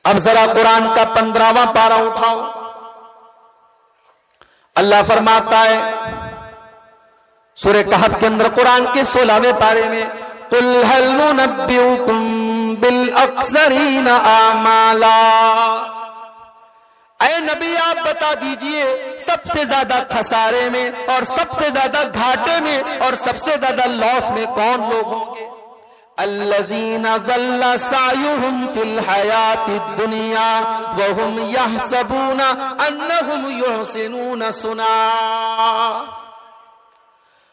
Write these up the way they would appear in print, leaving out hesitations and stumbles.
اب ذرا قرآن کا 15واں پارہ اٹھاؤ. اللہ فرماتا ہے سورہ کہف کے اندر قرآن کے 16ویں پارے میں قُلْ هَلْ نُنَبِّئُكُمْ بِالْأَخْسَرِينَ أَعْمَالًا. اے نبی آپ بتا دیجئے سب سے زیادہ خسارے میں اور سب سے زیادہ گھاٹے میں اور سب سے زیادہ لاس میں کون لوگ ہوں گے؟ الذین ضل سعیہم فی الحیاۃ الدنیا وہم یحسبون انہم یحسنون صنعا.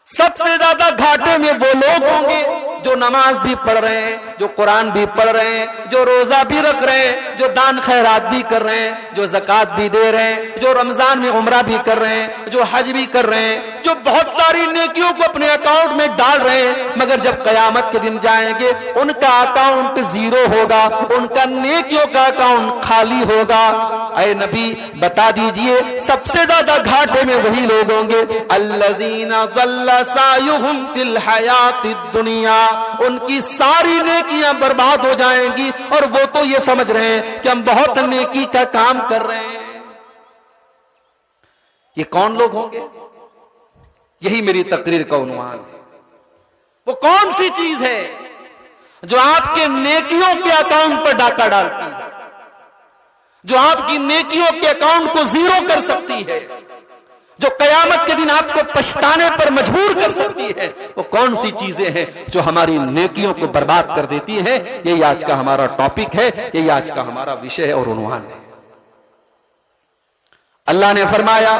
سب سے زیادہ گھاٹے میں وہ لوگ ہوں گے جو نماز بھی پڑھ رہے ہیں، جو قرآن بھی پڑھ رہے ہیں، جو روزہ بھی رکھ رہے ہیں، جو دان خیرات بھی کر رہے ہیں، جو زکوٰۃ بھی دے رہے ہیں، جو رمضان میں عمرہ بھی کر رہے ہیں، جو حج بھی کر رہے ہیں، جو بہت ساری نیکیوں کو اپنے اکاؤنٹ میں ڈال رہے ہیں، مگر جب قیامت کے دن جائیں گے ان کا اکاؤنٹ زیرو ہوگا، ان کا نیکیوں کا اکاؤنٹ خالی ہوگا. اے نبی بتا دیجئے سب سے زیادہ گھاٹے میں وہی لوگ ہوں گے الذین ضل سعیہم فی الحیاۃ الدنیا، ان کی ساری نیکیاں برباد ہو جائیں گی اور وہ تو یہ سمجھ رہے ہیں کہ ہم بہت نیکی کا کام کر رہے ہیں. یہ کون لوگ ہوں گے؟ یہی میری تقریر کا عنوان ہے. وہ کون سی چیز ہے جو آپ کے نیکیوں کے اکاؤنٹ پر ڈاکہ ڈالتی ہے، جو آپ کی نیکیوں کے اکاؤنٹ کو زیرو کر سکتی ہے، جو قیامت کے دن آپ کو پچھتانے پر مجبور کر سکتی ہے؟ وہ کون سی چیزیں ہیں جو ہماری نیکیوں کو برباد کر دیتی ہیں؟ یہی آج کا ہمارا ٹاپک ہے، یہی آج کا ہمارا وشے اور عنوان ہے. اللہ نے فرمایا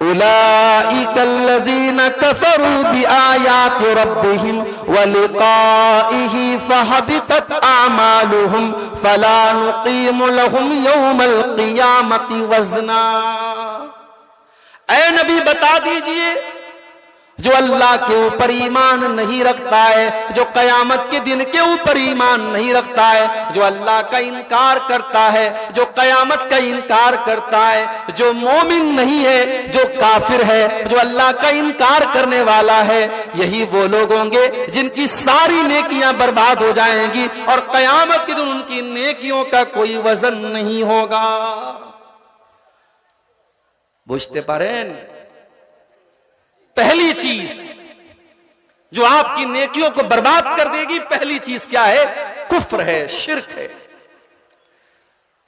اولئک الذین کفروا بآیات ربہم ولقائہ فحبطت اعمالہم فلا نقیم لہم یوم القیامۃ وزنا. اے نبی بتا دیجئے جو اللہ کے اوپر ایمان نہیں رکھتا ہے، جو قیامت کے دن کے اوپر ایمان نہیں رکھتا ہے، جو اللہ کا انکار کرتا ہے، جو قیامت کا انکار کرتا ہے، جو مومن نہیں ہے، جو کافر ہے، جو اللہ کا انکار کرنے والا ہے، یہی وہ لوگ ہوں گے جن کی ساری نیکیاں برباد ہو جائیں گی اور قیامت کے دن ان کی نیکیوں کا کوئی وزن نہیں ہوگا. بوجھتے پارین پہلی چیز جو آپ کی نیکیوں کو برباد کر دے گی، پہلی چیز کیا ہے؟ کفر ہے، شرک ہے.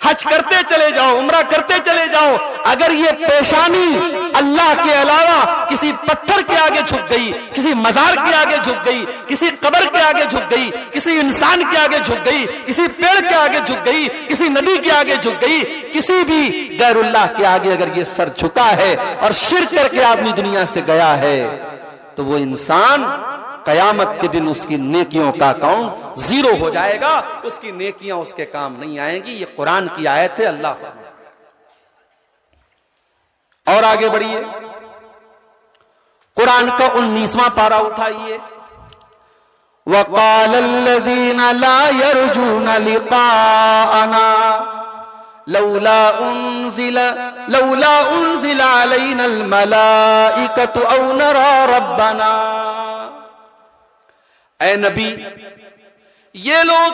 حج کرتے چلے جاؤ، عمرہ کرتے چلے جاؤ، اگر یہ پیشانی اللہ کے علاوہ کسی پتھر کے آگے جھک گئی، کسی مزار کے آگے جھک گئی، کسی قبر کے آگے جھک گئی، کسی انسان کے آگے جھک گئی، کسی پیڑ کے آگے جھک گئی، کسی ندی کے آگے جھک گئی، کسی بھی غیر اللہ کے آگے اگر یہ سر جھکا ہے اور شرک کر کے آدمی دنیا سے گیا ہے تو وہ انسان قیامت کے دن اس کی نیکیوں کا اکاؤنٹ زیرو ہو جائے گا، اس کی نیکیاں اس کے کام نہیں آئیں گی. یہ قرآن کی آیت ہے. اللہ فرماتا ہے. اور آگے بڑھیے قرآن کا 19واں پارہ اٹھائیے. وَقَالَ الَّذِينَ لَا يَرْجُونَ لِقَاءَنَا لولا انزل علينا الملائكة او نرى ربنا. اے نبی یہ لوگ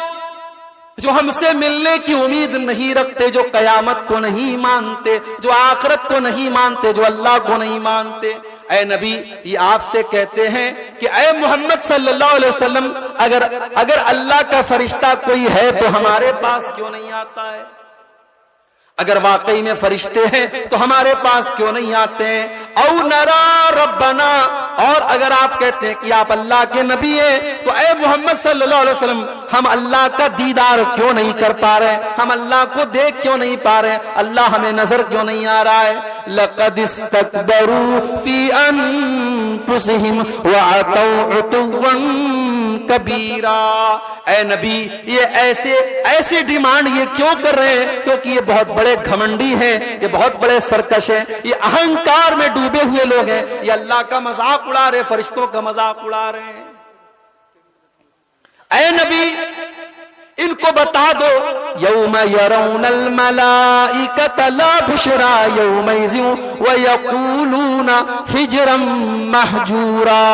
جو ہم سے ملنے کی امید نہیں رکھتے، جو قیامت کو نہیں مانتے، جو آخرت کو نہیں مانتے، جو اللہ کو نہیں مانتے، اے نبی یہ آپ سے کہتے ہیں کہ اے محمد صلی اللہ علیہ وسلم اگر اللہ کا فرشتہ کوئی ہے تو ہمارے پاس کیوں نہیں آتا ہے؟ اگر واقعی میں فرشتے ہیں تو ہمارے پاس کیوں نہیں آتے ہیں؟ او نرا ربنا، اور اگر آپ کہتے ہیں کہ آپ اللہ کے نبی ہیں تو اے محمد صلی اللہ علیہ وسلم ہم اللہ کا دیدار کیوں نہیں کر پا رہے؟ ہم اللہ کو دیکھ کیوں نہیں پا رہے؟ اللہ ہمیں نظر کیوں نہیں آ رہا ہے؟ لقد استكبروا في انفسهم وعتوا عتوا کبیرا. اے نبی یہ ایسے ڈیمانڈ یہ کیوں کر رہے ہیں؟ کیونکہ یہ بہت بڑے گھمنڈی ہیں، یہ بہت بڑے سرکش ہیں، یہ اہنکار میں ڈوبے ہوئے لوگ ہیں، یہ اللہ کا مذاق اڑا رہے، فرشتوں کا مذاق اڑا رہے ہیں. اے نبی ان کو بتا دو یوم یرون الملائکۃ لا بشرا یومئذ ویقولون حجرا محجورا.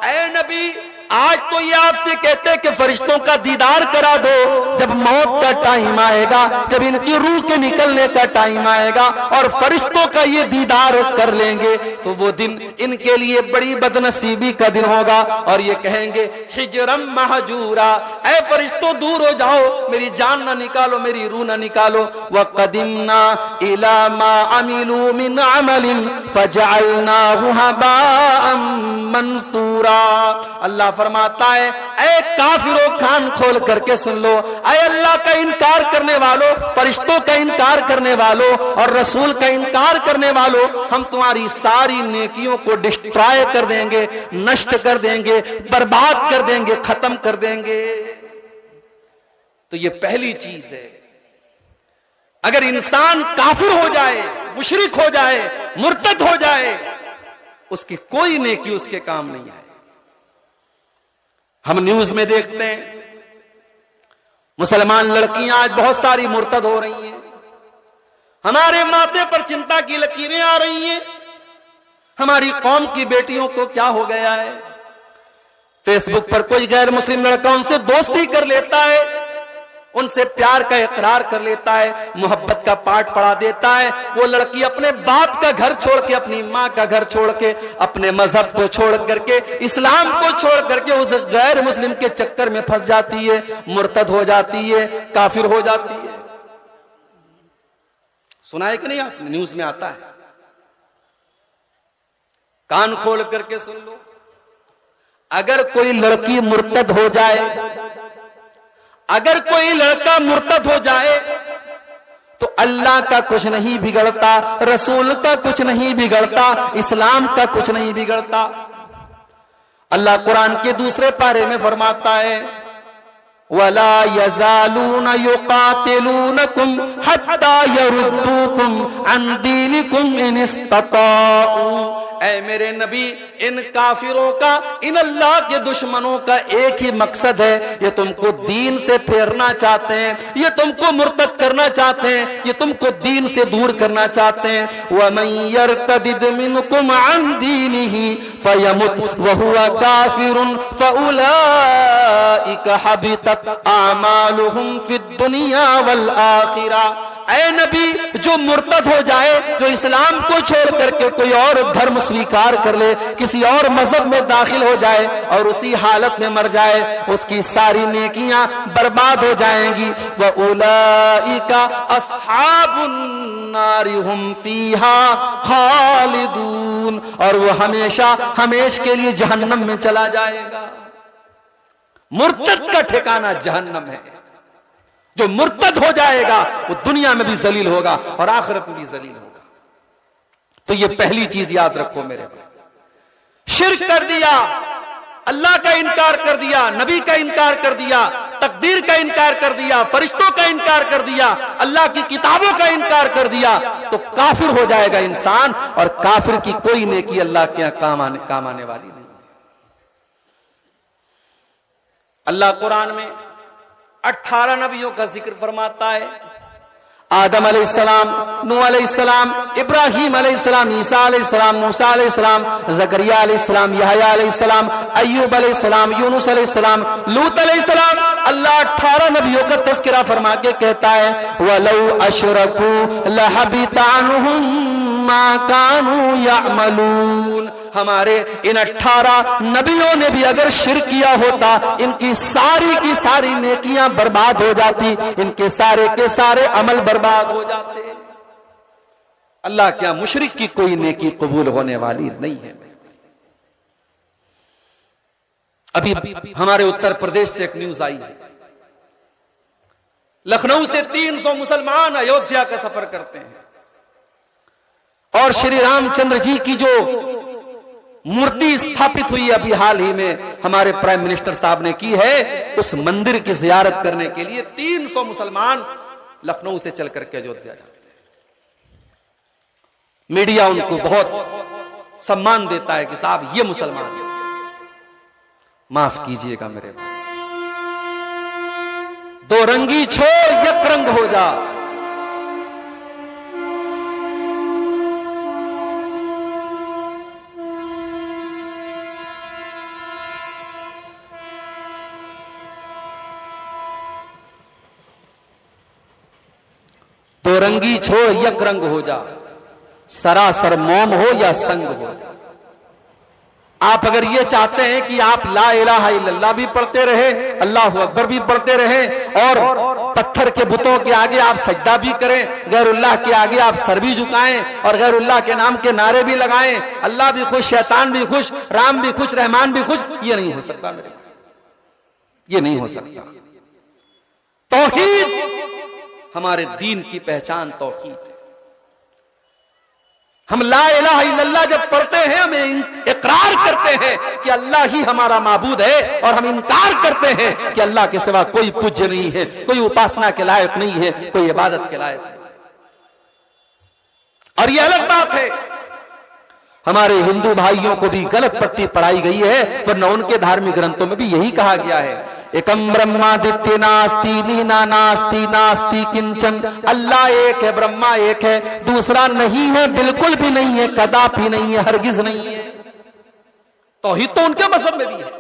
اے نبی آج تو یہ آپ سے کہتے ہیں کہ فرشتوں کا دیدار کرا دو، جب موت کا ٹائم آئے گا، جب ان کی روح کے نکلنے کا ٹائم آئے گا اور فرشتوں کا یہ دیدار کر لیں گے تو وہ دن ان کے لیے بڑی بدنصیبی کا دن ہوگا، اور یہ کہیں گے حجرم محجورا، اے فرشتوں دور ہو جاؤ، میری جان نہ نکالو، میری روح نہ نکالو۔ وقدمنا الی ما عملوا من عمل فجعلناه هباء منثورا۔ اللہ فرماتا ہے اے کافروں کان کھول کر کے سن لو، اے اللہ کا انکار کرنے والوں، فرشتوں کا انکار کرنے والوں اور رسول کا انکار کرنے والوں، ہم تمہاری ساری نیکیوں کو ڈسٹرائے کر دیں گے، نشٹ کر دیں گے، برباد کر دیں گے، ختم کر دیں گے۔ تو یہ پہلی چیز ہے، اگر انسان کافر ہو جائے، مشرک ہو جائے، مرتد ہو جائے، اس کی کوئی نیکی اس کے کام نہیں آئے۔ ہم نیوز میں دیکھتے ہیں مسلمان لڑکیاں آج بہت ساری مرتد ہو رہی ہیں، ہمارے ماتھے پر چنتا کی لکیریں آ رہی ہیں، ہماری قوم کی بیٹیوں کو کیا ہو گیا ہے؟ فیس بک پر کوئی غیر مسلم لڑکا ان سے دوستی کر لیتا ہے، ان سے پیار کا اقرار کر لیتا ہے، محبت کا پاٹ پڑھا دیتا ہے، وہ لڑکی اپنے باپ کا گھر چھوڑ کے، اپنی ماں کا گھر چھوڑ کے، اپنے مذہب کو چھوڑ کر کے، اسلام کو چھوڑ کر کے اس غیر مسلم کے چکر میں پھنس جاتی ہے، مرتد ہو جاتی ہے، کافر ہو جاتی ہے۔ سنا ہے کہ نہیں آپ نے؟ نیوز میں آتا ہے، کان کھول کر کے سن لو، اگر کوئی لڑکی مرتد ہو جائے، اگر کوئی لڑکا مرتد ہو جائے تو اللہ کا کچھ نہیں بگڑتا، رسول کا کچھ نہیں بگڑتا، اسلام کا کچھ نہیں بگڑتا۔ اللہ قرآن کے دوسرے پارے میں فرماتا ہے وَلَا يَزَالُونَ يُقَاتِلُونَكُمْ حَتَّى يَرُدُّوكُمْ عَنْ دِينِكُمْ إِنِ اسْتَطَاعُوا۔ اے میرے نبی، ان کافروں کا، ان اللہ کے دشمنوں کا ایک ہی مقصد ہے، یہ تم کو دین سے پھیرنا چاہتے ہیں، یہ تم کو مرتد کرنا چاہتے ہیں، یہ تم کو دین سے دور کرنا چاہتے ہیں۔ وَمَن يَرْتَدِدْ مِنْكُمْ عَنْ دِينِهِ فَيَمُتْ وَهُوَ كَافِرٌ فَأُولَئِكَ حَبِطَتْ اعمالهم فی الدنیا والآخرہ۔ اے نبی، جو مرتد ہو جائے، جو اسلام کو چھوڑ کر کے کوئی اور دھرم سویکار کر لے، کسی اور مذہب میں داخل ہو جائے اور اسی حالت میں مر جائے، اس کی ساری نیکیاں برباد ہو جائیں گی۔ وَأُولَئِكَ أَصْحَابُ النَّارِ هُمْ فِيهَا خَالِدُونَ، اور وہ ہمیشہ ہمیش کے لیے جہنم میں چلا جائے گا۔ مرتد کا ٹھکانہ جہنم ہے۔ جو مرتد ہو جائے گا وہ دنیا میں بھی ذلیل ہوگا اور آخرت میں بھی ذلیل ہوگا۔ تو یہ پہلی چیز یاد رکھو میرے بھائی، شرک کر دیا، اللہ کا انکار کر دیا، نبی کا انکار کر دیا، تقدیر کا انکار کر دیا، فرشتوں کا انکار کر دیا، اللہ کی کتابوں کا انکار کر دیا، تو کافر ہو جائے گا انسان، اور کافر کی کوئی نیکی اللہ کے یہاں کام آنے والی نہیں۔ اللہ قرآن میں 18 نبیوں کا ذکر فرماتا ہے، آدم علیہ السلام، نوح علیہ السلام، ابراہیم علیہ السلام، عیسیٰ علیہ السلام، موسیٰ علیہ السلام، زکریا علیہ السلام، یحییٰ علیہ السلام، ایوب علیہ السلام، یونس علیہ السلام، لوط علیہ السلام۔ اللہ 18 نبیوں کا تذکرہ فرما کے کہتا ہے وَلَوْ أَشْرَكُوا لَحَبِطَ عَنْهُمْ مَا كَانُوا يَعْمَلُونَ۔ ہمارے ان 18 نبیوں نے بھی اگر شرک کیا ہوتا، ان کی ساری نیکیاں برباد ہو جاتی، ان کے سارے عمل برباد ہو جاتے۔ اللہ کیا مشرک کی کوئی نیکی قبول ہونے والی نہیں ہے۔ ابھی ہمارے اتر پردیش سے ایک نیوز آئی ہے، لکھنؤ سے 300 مسلمان ایودھیا کا سفر کرتے ہیں، اور شری رام چندر جی کی جو مورتی استھاپت ہوئی ابھی حال ہی میں ہمارے پرائم منسٹر صاحب نے کی ہے، اس مندر کی زیارت کرنے کے لیے 300 مسلمان لکھنؤ سے چل کر کے ایودھیا جاتے ہیں۔ میڈیا ان کو بہت سمان دیتا ہے کہ صاحب یہ مسلمان ہیں۔ معاف کیجئے گا میرے بھائی، دو رنگی چھوڑ یک رنگ ہو جا۔ دو رنگی چھوڑ یک رنگ ہو جا, سراسر موم ہو یا سنگ ہو جا. آپ اگر یہ چاہتے ہیں کہ آپ لا الہ الا اللہ بھی پڑھتے رہے, اللہ اکبر بھی پڑھتے رہے, اور پتھر کے بتوں کے آگے آپ سجدہ بھی کریں, غیر اللہ کے آگے آپ سر بھی جھکائیں, اور غیر اللہ کے نام کے نعرے بھی لگائیں, اللہ بھی خوش, شیطان بھی خوش, رام بھی خوش, رحمان بھی خوش, یہ نہیں ہو سکتا میرے, یہ نہیں ہو سکتا. توحید, ہمارے دین کی پہچان توحید ہے. ہم لا الہ الا اللہ جب پڑھتے ہیں, ہمیں اقرار کرتے ہیں کہ اللہ ہی ہمارا معبود ہے, اور ہم انکار کرتے ہیں کہ اللہ کے سوا کوئی پوجیہ نہیں ہے, کوئی اپاسنا کے لائق نہیں ہے, کوئی عبادت کے لائق نہیں. اور یہ الگ بات ہے, ہمارے ہندو بھائیوں کو بھی غلط پٹی پڑھائی گئی ہے, ورنہ ان کے دھارمک گرنتھوں میں بھی یہی کہا گیا ہے, ایکم برہمادتیہ ناستی نینا ناستی ناستی کنچن, اللہ ایک ہے, برہما ایک ہے, دوسرا نہیں ہے, بالکل بھی نہیں ہے, کداپی نہیں ہے, ہرگز نہیں ہے. توحید تو ان کے مذہب میں بھی ہے.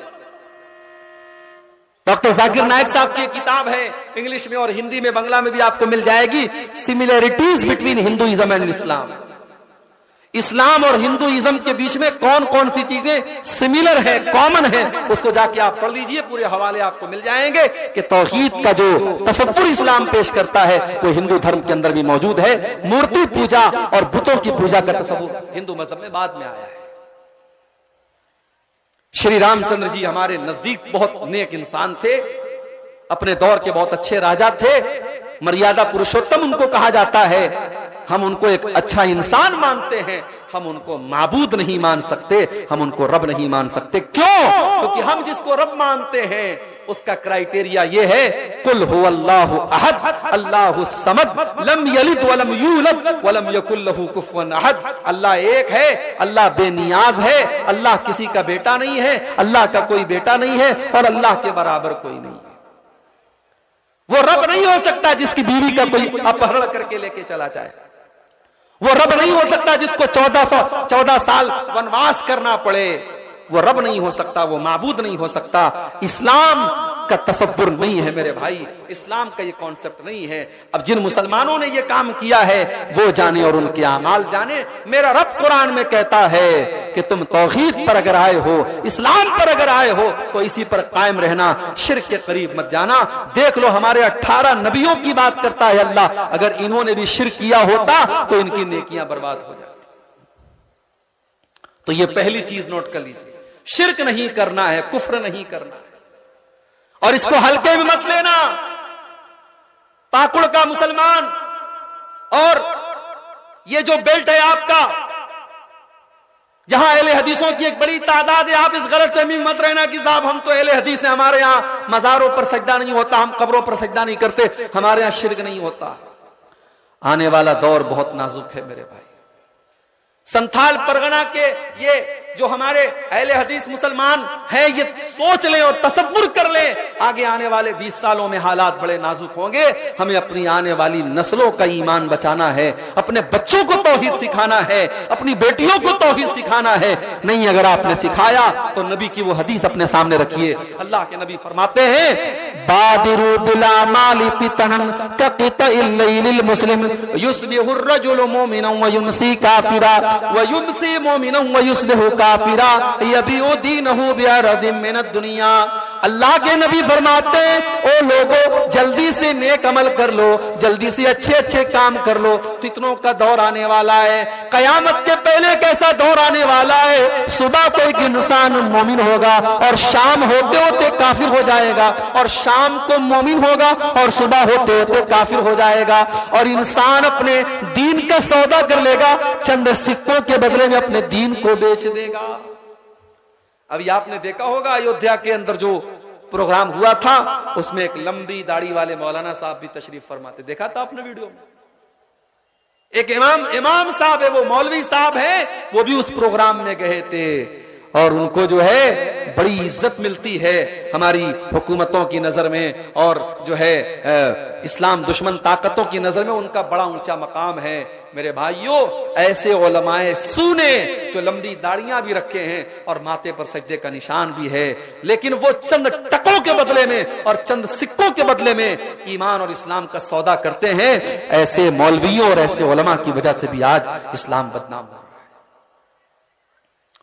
ڈاکٹر ذاکر نائک صاحب کی کتاب ہے, انگلش میں اور ہندی میں, بنگلہ میں بھی آپ کو مل جائے گی, سملیرٹیز بٹوین ہندوازم اینڈ اسلام. اسلام اور ہندوازم کے بیچ میں کون کون سی چیزیں سملر ہیں, کامن ہیں, اس کو جا کے آپ پڑھ لیجئے, پورے حوالے آپ کو مل جائیں گے کہ توحید کا جو تصور اسلام پیش کرتا ہے وہ ہندو دھرم کے اندر بھی موجود ہے. مورتی پوجا اور بتوں کی پوجا کا تصور ہندو مذہب میں بعد میں آیا ہے. شری رام چندر جی ہمارے نزدیک بہت نیک انسان تھے, اپنے دور کے بہت اچھے راجا تھے, مریادہ پروشوتم ان کو کہا جاتا ہے. ہم ان کو ایک اچھا انسان مانتے ہیں, ہم ان کو معبود نہیں مان سکتے, ہم ان کو رب نہیں مان سکتے. کیوں؟ کیونکہ ہم جس کو رب مانتے ہیں اس کا کرائٹیریا یہ ہے, قل هو اللہ احد اللہ الصمد لم یلد ولم یولد ولم یکن له کفوا احد. اللہ ایک ہے, اللہ بے نیاز ہے, اللہ کسی کا بیٹا نہیں ہے, اللہ کا کوئی بیٹا نہیں ہے, اور اللہ کے برابر کوئی نہیں ہے. وہ رب نہیں ہو سکتا جس کی بیوی کا کوئی اپہرن کر کے لے کے چلا جائے. وہ رب نہیں ہو سکتا جس کو 14 سال ونواس کرنا پڑے. وہ رب نہیں ہو سکتا, وہ معبود نہیں ہو سکتا. اسلام کا تصور نہیں ہے میرے بھائی, اسلام کا یہ کانسیپٹ نہیں ہے. اب جن مسلمانوں نے یہ کام کیا ہے وہ جانے اور ان کے اعمال جانے. میرا رب قرآن میں کہتا ہے کہ تم توحید پر اگر آئے ہو, اسلام پر اگر آئے ہو تو اسی پر قائم رہنا, شرک کے قریب مت جانا. دیکھ لو ہمارے 18 نبیوں کی بات کرتا ہے اللہ, اگر انہوں نے بھی شرک کیا ہوتا تو ان کی نیکیاں برباد ہو جاتی. تو یہ پہلی چیز نوٹ کر لیجیے, شرک نہیں کرنا ہے, کفر نہیں کرنا ہے, اور اس کو ہلکے میں مت لینا. پاکڑ کا مسلمان, اور یہ جو بیلٹ ہے آپ کا, جہاں اہل حدیثوں کی ایک بڑی تعداد ہے, آپ اس غلط فہمی مت رہنا کہ صاحب ہم تو اہل حدیث ہیں, ہمارے ہاں مزاروں پر سجدہ نہیں ہوتا, ہم قبروں پر سجدہ نہیں کرتے, ہمارے ہاں شرک نہیں ہوتا. آنے والا دور بہت نازک ہے میرے بھائی. سنتھال پرگنہ کے یہ جو ہمارے اہل حدیث مسلمان ہیں, یہ سوچ لیں اور تصور کر لیں, آگے آنے والے 20 سالوں میں حالات بڑے نازک ہوں گے. ہمیں اپنی آنے والی نسلوں کا ایمان بچانا ہے, اپنے بچوں کو توحید سکھانا ہے, اپنی بیٹیوں کو توحید سکھانا ہے. نہیں اگر آپ نے سکھایا تو نبی کی وہ حدیث اپنے سامنے رکھیے. اللہ کے نبی فرماتے ہیں, بادروا بالاعمال فتنا كقطع الليل المسلم يصبح الرجل مؤمنا ويمسي كافرا ويمسي مؤمنا ويصبح کافرا یبیع دینہ بعرض من الدنیا. اللہ کے نبی فرماتے ہیں, او لوگو جلدی سے نیک عمل کر لو, جلدی سے اچھے کام کر لو, فتنوں کا دور آنے والا ہے. قیامت کے پہلے کیسا دور آنے والا ہے, صبح کو ایک انسان مومن ہوگا اور شام ہوتے ہوتے کافر ہو جائے گا, اور شام کو مومن ہوگا اور صبح ہوتے ہوتے کافر ہو جائے گا, اور انسان اپنے دین کا سودا کر لے گا, چند سکوں کے بدلے میں اپنے دین کو بیچ دے گا. ابھی آپ نے دیکھا ہوگا ایودھیا کے اندر جو پروگرام ہوا تھا, اس میں ایک لمبی داڑھی والے مولانا صاحب بھی تشریف فرماتے, دیکھا تھا آپ نے ویڈیو میں. ایک امام صاحب ہے, وہ مولوی صاحب ہیں, وہ بھی اس پروگرام میں گئے تھے, اور ان کو جو ہے بڑی عزت ملتی ہے ہماری حکومتوں کی نظر میں، اور جو ہے اسلام دشمن طاقتوں کی نظر میں ان کا بڑا اونچا مقام ہے۔ میرے بھائیوں، ایسے علماء سونے جو لمبی داڑیاں بھی رکھے ہیں اور ماتھے پر سجدے کا نشان بھی ہے، لیکن وہ چند ٹکوں کے بدلے میں اور چند سکوں کے بدلے میں ایمان اور اسلام کا سودا کرتے ہیں، ایسے مولویوں اور ایسے علماء کی وجہ سے بھی آج اسلام بدنام ہو رہا ہے۔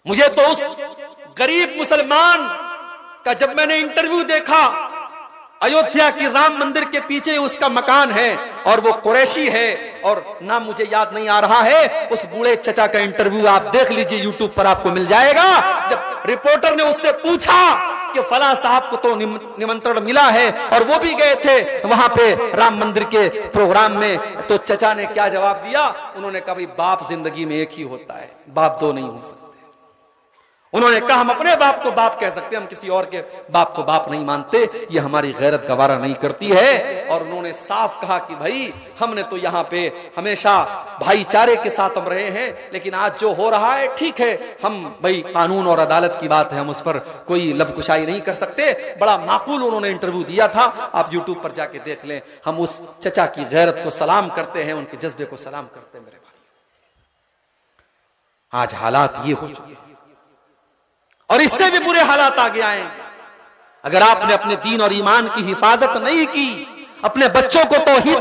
مجھے تو اس غریب مسلمان کا جب میں نے انٹرویو دیکھا، ایودھیا کی رام مندر کے پیچھے اس کا مکان ہے اور وہ قریشی ہے، اور نام مجھے یاد نہیں آ رہا ہے، اس بوڑھے چچا کا انٹرویو آپ دیکھ لیجئے، یوٹیوب پر آپ کو مل جائے گا۔ جب رپورٹر نے اس سے پوچھا کہ فلاں صاحب کو تو نمنترن ملا ہے اور وہ بھی گئے تھے وہاں پہ رام مندر کے پروگرام میں، تو چچا نے کیا جواب دیا؟ انہوں نے کہا بھائی باپ زندگی میں ایک ہی ہوتا ہے، باپ دو نہیں ہو سکتے۔ انہوں نے کہا ہم اپنے باپ کو باپ کہہ سکتے، ہم کسی اور کے باپ کو باپ نہیں مانتے، یہ ہماری غیرت گوارا نہیں کرتی ہے۔ اور انہوں نے صاف کہا کہ بھائی ہم نے تو یہاں پہ ہمیشہ بھائی چارے کے ساتھ ہم رہے ہیں، لیکن آج جو ہو رہا ہے ٹھیک ہے، ہم بھائی قانون اور عدالت کی بات ہے، ہم اس پر کوئی لب کشائی نہیں کر سکتے۔ بڑا معقول انہوں نے انٹرویو دیا تھا، آپ یوٹیوب پر جا کے دیکھ لیں۔ ہم اس چچا کی غیرت کو سلام کرتے ہیں، ان کے جذبے کو سلام کرتے ہیں۔ میرے بھائی، آج حالات یہ ہو چکے ہیں اور اس سے بھی برے حالات آگے آئیں اگر آپ نے اپنے دین اور ایمان کی حفاظت نہیں کی، اپنے بچوں کو توحید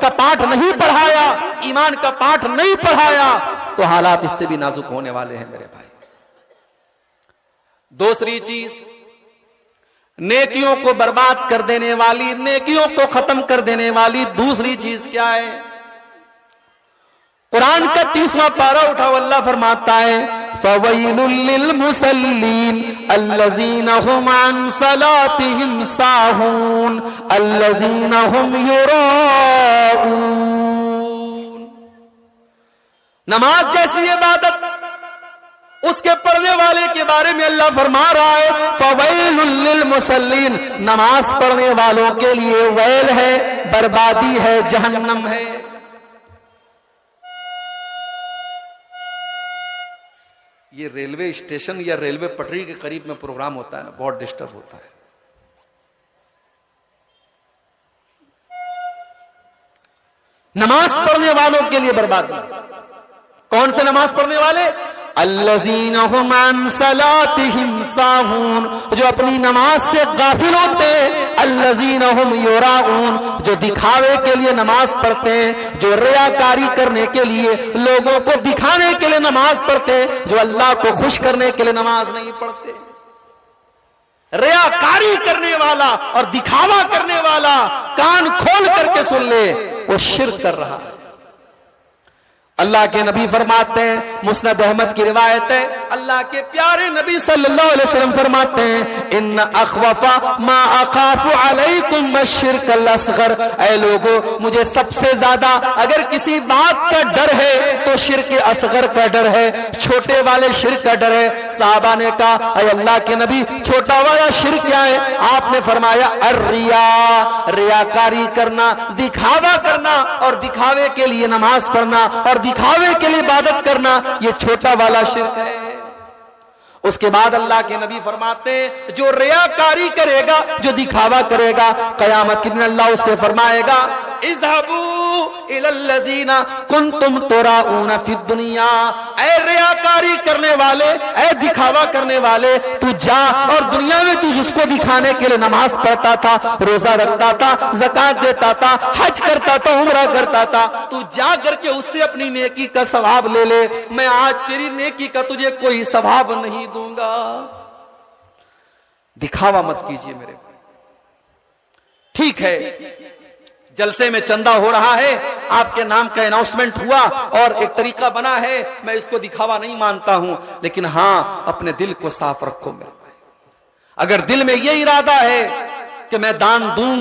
کا پاٹھ نہیں پڑھایا، ایمان کا پاٹھ نہیں پڑھایا، تو حالات اس سے بھی نازک ہونے والے ہیں میرے بھائی۔ دوسری چیز، نیکیوں کو برباد کر دینے والی، نیکیوں کو ختم کر دینے والی دوسری چیز کیا ہے؟ قرآن کا 30واں پارہ اٹھاؤ، اللہ فرماتا ہے فَوَيْلٌ لِّلْمُصَلِّينَ الَّذِينَ هُمْ عَنْ صَلَاتِهِمْ سَاهُونَ الَّذِينَ هُمْ يُرَاءُونَ۔ نماز جیسی عبادت اس کے پڑھنے والے کے بارے میں اللہ فرما رہا ہے فَوَيْلٌ لِّلْمُصَلِّينَ، نماز پڑھنے والوں کے لیے ویل ہے، بربادی ہے، جہنم ہے۔ یہ ریلوے اسٹیشن یا ریلوے پٹری کے قریب میں پروگرام ہوتا ہے نا، بہت ڈسٹرب ہوتا ہے۔ نماز پڑھنے والوں کے لیے بربادی۔ کون سے نماز پڑھنے والے؟ الذین هم عن صلاتهم ساہون، جو اپنی نماز سے غافل ہوتے ہیں۔ الذین هم یراؤون، جو دکھاوے کے لیے نماز پڑھتے ہیں، جو ریاکاری کرنے کے لیے، لوگوں کو دکھانے کے لیے نماز پڑھتے ہیں، جو اللہ کو خوش کرنے کے لیے نماز نہیں پڑھتے۔ ریاکاری کرنے والا اور دکھاوا کرنے والا کان کھول کر کے سن لے، وہ شرک کر رہا ہے۔ اللہ کے نبی فرماتے ہیں، مسند احمد کی روایت ہے، اللہ کے پیارے نبی صلی اللہ علیہ وسلم فرماتے ہیں ان اخوف ما اخاف علیکم الشرک الاصغر، اے لوگو مجھے سب سے زیادہ اگر کسی بات کا ڈر ہے تو شرک اصغر کا ڈر ہے، چھوٹے والے شرک کا ڈر ہے۔ صحابہ نے کہا اے اللہ کے نبی چھوٹا والا شرک کیا ہے؟ آپ نے فرمایا الریا، ریاکاری کرنا، دکھاوا کرنا، اور دکھاوے کے لیے نماز پڑھنا اور دکھاوے کے لیے عبادت کرنا، یہ چھوٹا والا شرک ہے۔ اس کے بعد اللہ کے نبی فرماتے ہیں جو ریاکاری کرے گا، جو دکھاوا کرے گا، قیامت کے دن اللہ اس سے فرمائے گا اذهبوا الى الذين كنتم تراؤون في الدنيا، اے ریاکاری کرنے والے، اے دکھاوا کرنے والے، تو جا اور دنیا میں تو جس کو دکھانے کے لیے نماز پڑھتا تھا، روزہ رکھتا تھا، زکات دیتا تھا، حج کرتا تھا، عمرہ کرتا تھا، تو جا کر کے اس سے اپنی نیکی کا ثواب لے لے، میں آج تیری نیکی کا تجھے کوئی ثواب نہیں دوں گا۔ دکھاوا مت کیجئے میرے بھائی۔ ٹھیک ہے جلسے میں چندہ ہو رہا ہے، آپ کے نام کا اناؤنسمنٹ ہوا اور ایک طریقہ بنا ہے، میں اس کو دکھاوا نہیں مانتا ہوں، لیکن ہاں اپنے دل کو صاف رکھو میرے بھائی۔ اگر دل میں یہ ارادہ ہے کہ میں دان دوں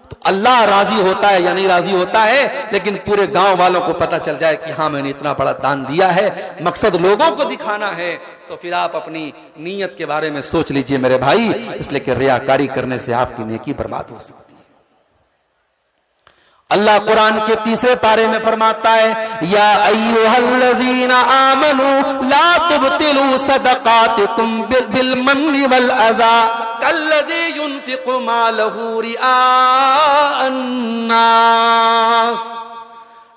تو اللہ راضی ہوتا ہے یا نہیں راضی ہوتا ہے، لیکن پورے گاؤں والوں کو پتہ چل جائے کہ ہاں میں نے اتنا بڑا دان دیا ہے، مقصد لوگوں کو دکھانا ہے، تو پھر آپ اپنی نیت کے بارے میں سوچ لیجئے میرے بھائی، اس لیے کہ ریاکاری کرنے سے آپ کی نیکی برباد ہو سکتی ہے۔ اللہ قرآن کے تیسرے پارے میں فرماتا ہے یا ایھا الذین آمنوا لا تبطلوا صدقاتکم بالمن والاذی کالذی ينفق مالہ رئاء الناس،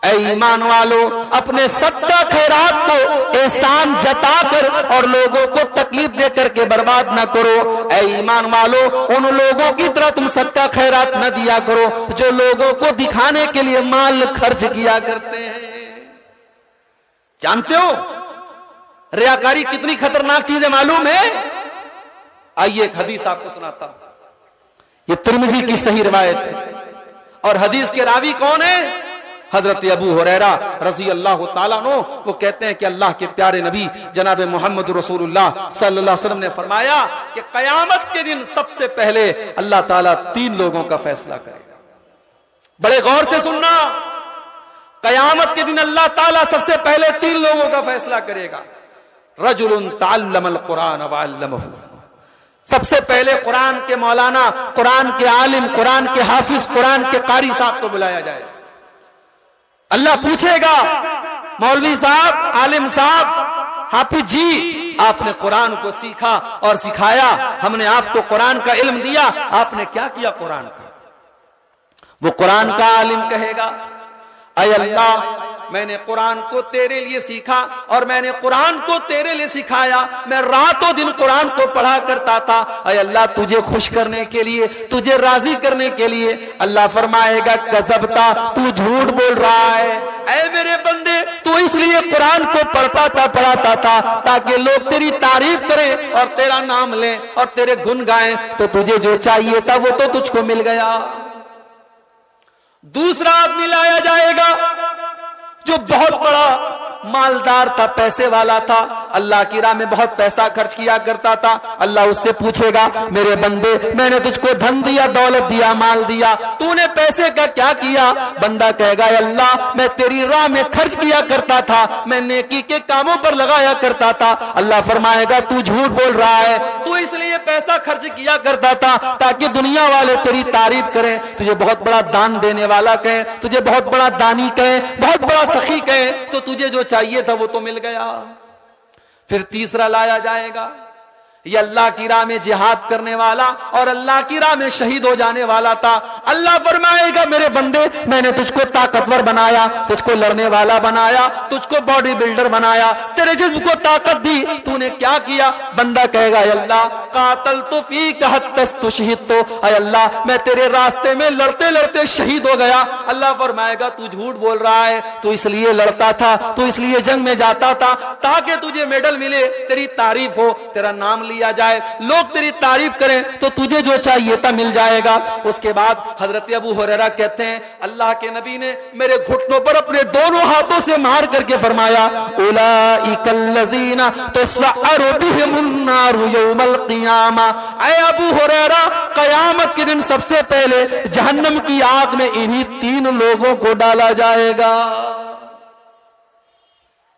اے ایمان والو اپنے صدقہ خیرات کو احسان جتا کر اور لوگوں کو تکلیف دے کر کے برباد نہ کرو۔ اے ایمان والو ان لوگوں کی طرح تم صدقہ خیرات نہ دیا کرو جو لوگوں کو دکھانے کے لیے مال خرچ کیا کرتے ہیں۔ جانتے ہو ریاکاری کتنی خطرناک چیز ہے معلوم ہے؟ آئیے ایک حدیث آپ کو سناتا ہوں، یہ ترمذی کی صحیح روایت ہے، اور حدیث کے راوی کون ہے؟ حضرت ابو ہریرہ رضی اللہ تعالیٰ عنہ۔ وہ کہتے ہیں کہ اللہ کے پیارے نبی جناب محمد رسول اللہ صلی اللہ علیہ وسلم نے فرمایا کہ قیامت کے دن سب سے پہلے اللہ تعالیٰ 3 لوگوں کا فیصلہ کرے گا۔ بڑے غور سے سننا، قیامت کے دن اللہ تعالیٰ سب سے پہلے 3 لوگوں کا فیصلہ کرے گا۔ رجل تعلم القرآن وعلمہ، سب سے پہلے قرآن کے مولانا، قرآن کے عالم، قرآن کے حافظ، قرآن کے قاری صاحب کو بلایا جائے۔ اللہ پوچھے گا مولوی صاحب، عالم صاحب، حافظ جی آپ نے قرآن کو سیکھا اور سکھایا، ہم نے آپ کو قرآن کا علم دیا، آپ نے کیا کیا قرآن کا؟ وہ قرآن کا عالم کہے گا اے اللہ میں نے قرآن کو تیرے لیے سیکھا اور میں نے قرآن کو تیرے لیے سکھایا، میں راتوں دن قرآن کو پڑھا کرتا تھا اے اللہ تجھے خوش کرنے کے لیے، تجھے راضی کرنے کے لیے۔ اللہ فرمائے گا کذبتا، تو جھوٹ بول رہا ہے، اے میرے بندے تو اس لیے قرآن کو پڑھاتا تھا تاکہ لوگ تیری تعریف کریں اور تیرا نام لیں اور تیرے گن گائیں، تو تجھے جو چاہیے تھا وہ تو تجھ کو مل گیا۔ دوسرا آدمی لایا جائے گا جو بہت بڑا مالدار تھا، پیسے والا تھا، اللہ کی راہ میں بہت پیسہ خرچ کیا کرتا تھا۔ اللہ اس سے پوچھے گا میرے بندے میں نے تجھ کو دھن دیا، دولت دیا، مال دیا، تو نے پیسے کا کیا کیا؟ بندہ کہے گا اے اللہ میں تیری راہ میں خرچ کیا کرتا تھا، میں نیکی کے کاموں پر لگایا کرتا تھا۔ اللہ فرمائے گا تو جھوٹ بول رہا ہے، تو اس لیے پیسہ خرچ کیا کرتا تھا تاکہ دنیا والے تیری تعریف کریں، تجھے بہت بڑا دان دینے والا کہیں، تجھے بہت بڑا دانی کہیں، بہت بڑا سخی کہیں، تو تجھے جو چاہیے تھا وہ تو مل گیا۔ پھر تیسرا لایا جائے گا، یہ اللہ کی راہ میں جہاد کرنے والا اور اللہ کی راہ میں شہید ہو جانے والا تھا۔ اللہ فرمائے گا میرے بندے میں نے تجھ کو طاقتور بنایا، تجھ کو لڑنے والا بنایا، تجھ کو باڈی بلڈر بنایا، تیرے جسم کو طاقت دی، تو نے کیا کیا؟ بندہ کہے گا اے اللہ قاتلت فیک حتی استشہدت، اے اللہ میں تیرے راستے میں لڑتے لڑتے شہید ہو گیا۔ اللہ فرمائے گا تو جھوٹ بول رہا ہے، تو اس لیے لڑتا تھا، تو اس لیے جنگ میں جاتا تھا تاکہ تجھے میڈل ملے، تیری تعریف ہو، تیرا نام لیا جائے، لوگ تیری تعریف کریں، تو تجھے جو چاہیے تھا مل جائے گا۔ اس کے بعد حضرت ابو ہریرہ کہتے ہیں اللہ کے نبی نے میرے گھٹنوں پر اپنے دونوں ہاتھوں سے مار کر کے فرمایا اولئک الذین تسعر بهم النار یوم القیامہ، اے ابو ہریرہ قیامت کے دن سب سے پہلے جہنم کی آگ میں انہی 3 لوگوں کو ڈالا جائے گا۔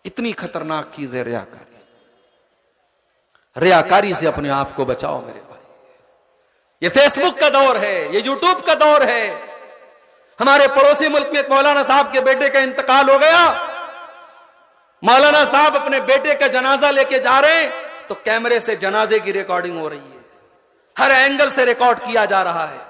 اتنی خطرناک چیز ہے ریاکاری۔ ریاکاری سے اپنے آپ کو بچاؤ میرے بھائی۔ یہ فیس بک کا دور ہے، یہ یوٹیوب کا دور ہے۔ ہمارے پڑوسی ملک میں ایک مولانا صاحب کے بیٹے کا انتقال ہو گیا، مولانا صاحب اپنے بیٹے کا جنازہ لے کے جا رہے ہیں تو کیمرے سے جنازے کی ریکارڈنگ ہو رہی ہے، ہر اینگل سے ریکارڈ کیا جا رہا ہے۔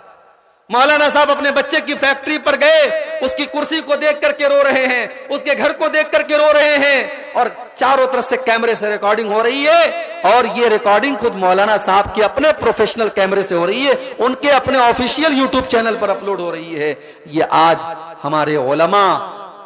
مولانا صاحب اپنے بچے کی فیکٹری پر گئے، اس کی کرسی کو دیکھ کر کے رو رہے ہیں، اس کے گھر کو دیکھ کر کے رو رہے ہیں، اور چاروں طرف سے کیمرے سے ریکارڈنگ ہو رہی ہے، اور یہ ریکارڈنگ خود مولانا صاحب کے اپنے پروفیشنل کیمرے سے ہو رہی ہے، ان کے اپنے آفیشیل یوٹیوب چینل پر اپلوڈ ہو رہی ہے۔ یہ آج ہمارے علماء،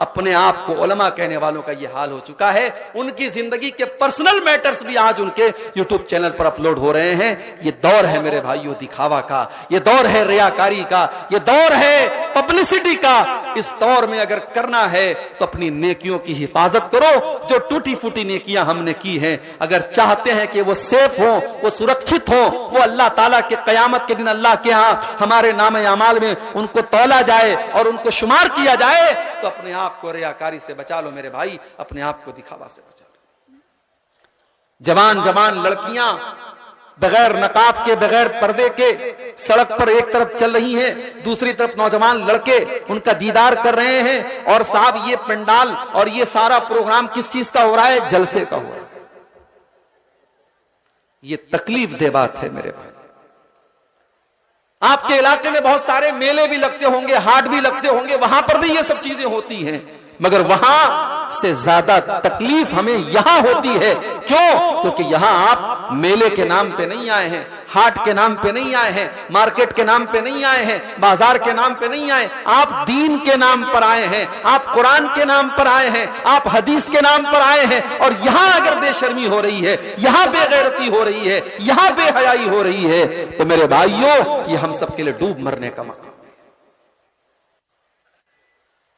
اپنے آپ کو علماء کہنے والوں کا یہ حال ہو چکا ہے، ان کی زندگی کے پرسنل میٹرز بھی آج ان کے یوٹیوب چینل پر اپلوڈ ہو رہے ہیں۔ یہ دور ہے میرے بھائیوں دکھاوا کا، یہ دور ہے ریاکاری کا، یہ دور ہے پبلسٹی کا۔ اس دور میں اگر کرنا ہے تو اپنی نیکیوں کی حفاظت کرو، جو ٹوٹی پھوٹی نیکیاں ہم نے کی ہیں، اگر چاہتے ہیں کہ وہ سیف ہوں، وہ سرکشت ہوں، وہ اللہ تعالیٰ کے قیامت کے دن اللہ کے ہاں ہمارے نام اعمال میں ان کو تولا جائے اور ان کو شمار کیا جائے، تو اپنے آپ کو ریاکاری سے بچا لو میرے بھائی، اپنے آپ کو دکھاوا سے بچا لو۔ جوان جوان لڑکیاں بغیر نقاب کے، بغیر پردے کے سڑک پر ایک طرف چل رہی ہیں, دوسری طرف نوجوان لڑکے ان کا دیدار کر رہے ہیں, اور صاحب یہ پنڈال اور یہ سارا پروگرام کس چیز کا ہو رہا ہے؟ جلسے کا ہو رہا ہے. یہ تکلیف دہ بات ہے میرے بھائی. آپ کے علاقے میں بہت سارے میلے بھی لگتے ہوں گے, ہاٹ بھی لگتے ہوں گے, وہاں پر بھی یہ سب چیزیں ہوتی ہیں, مگر وہاں سے زیادہ تکلیف ہمیں یہاں ہوتی ہے. کیوں؟ کیونکہ یہاں آپ میلے کے نام پہ نہیں آئے ہیں, ہاٹ کے نام پہ نہیں آئے ہیں, مارکیٹ کے نام پہ نہیں آئے ہیں, بازار کے نام پہ نہیں آئے, آپ دین کے نام پر آئے ہیں, آپ قرآن کے نام پر آئے ہیں, آپ حدیث کے نام پر آئے ہیں. اور یہاں اگر بے شرمی ہو رہی ہے, یہاں بے غیرتی ہو رہی ہے, یہاں بے حیائی ہو رہی ہے, تو میرے بھائیوں یہ ہم سب کے لیے ڈوب مرنے کا مقام.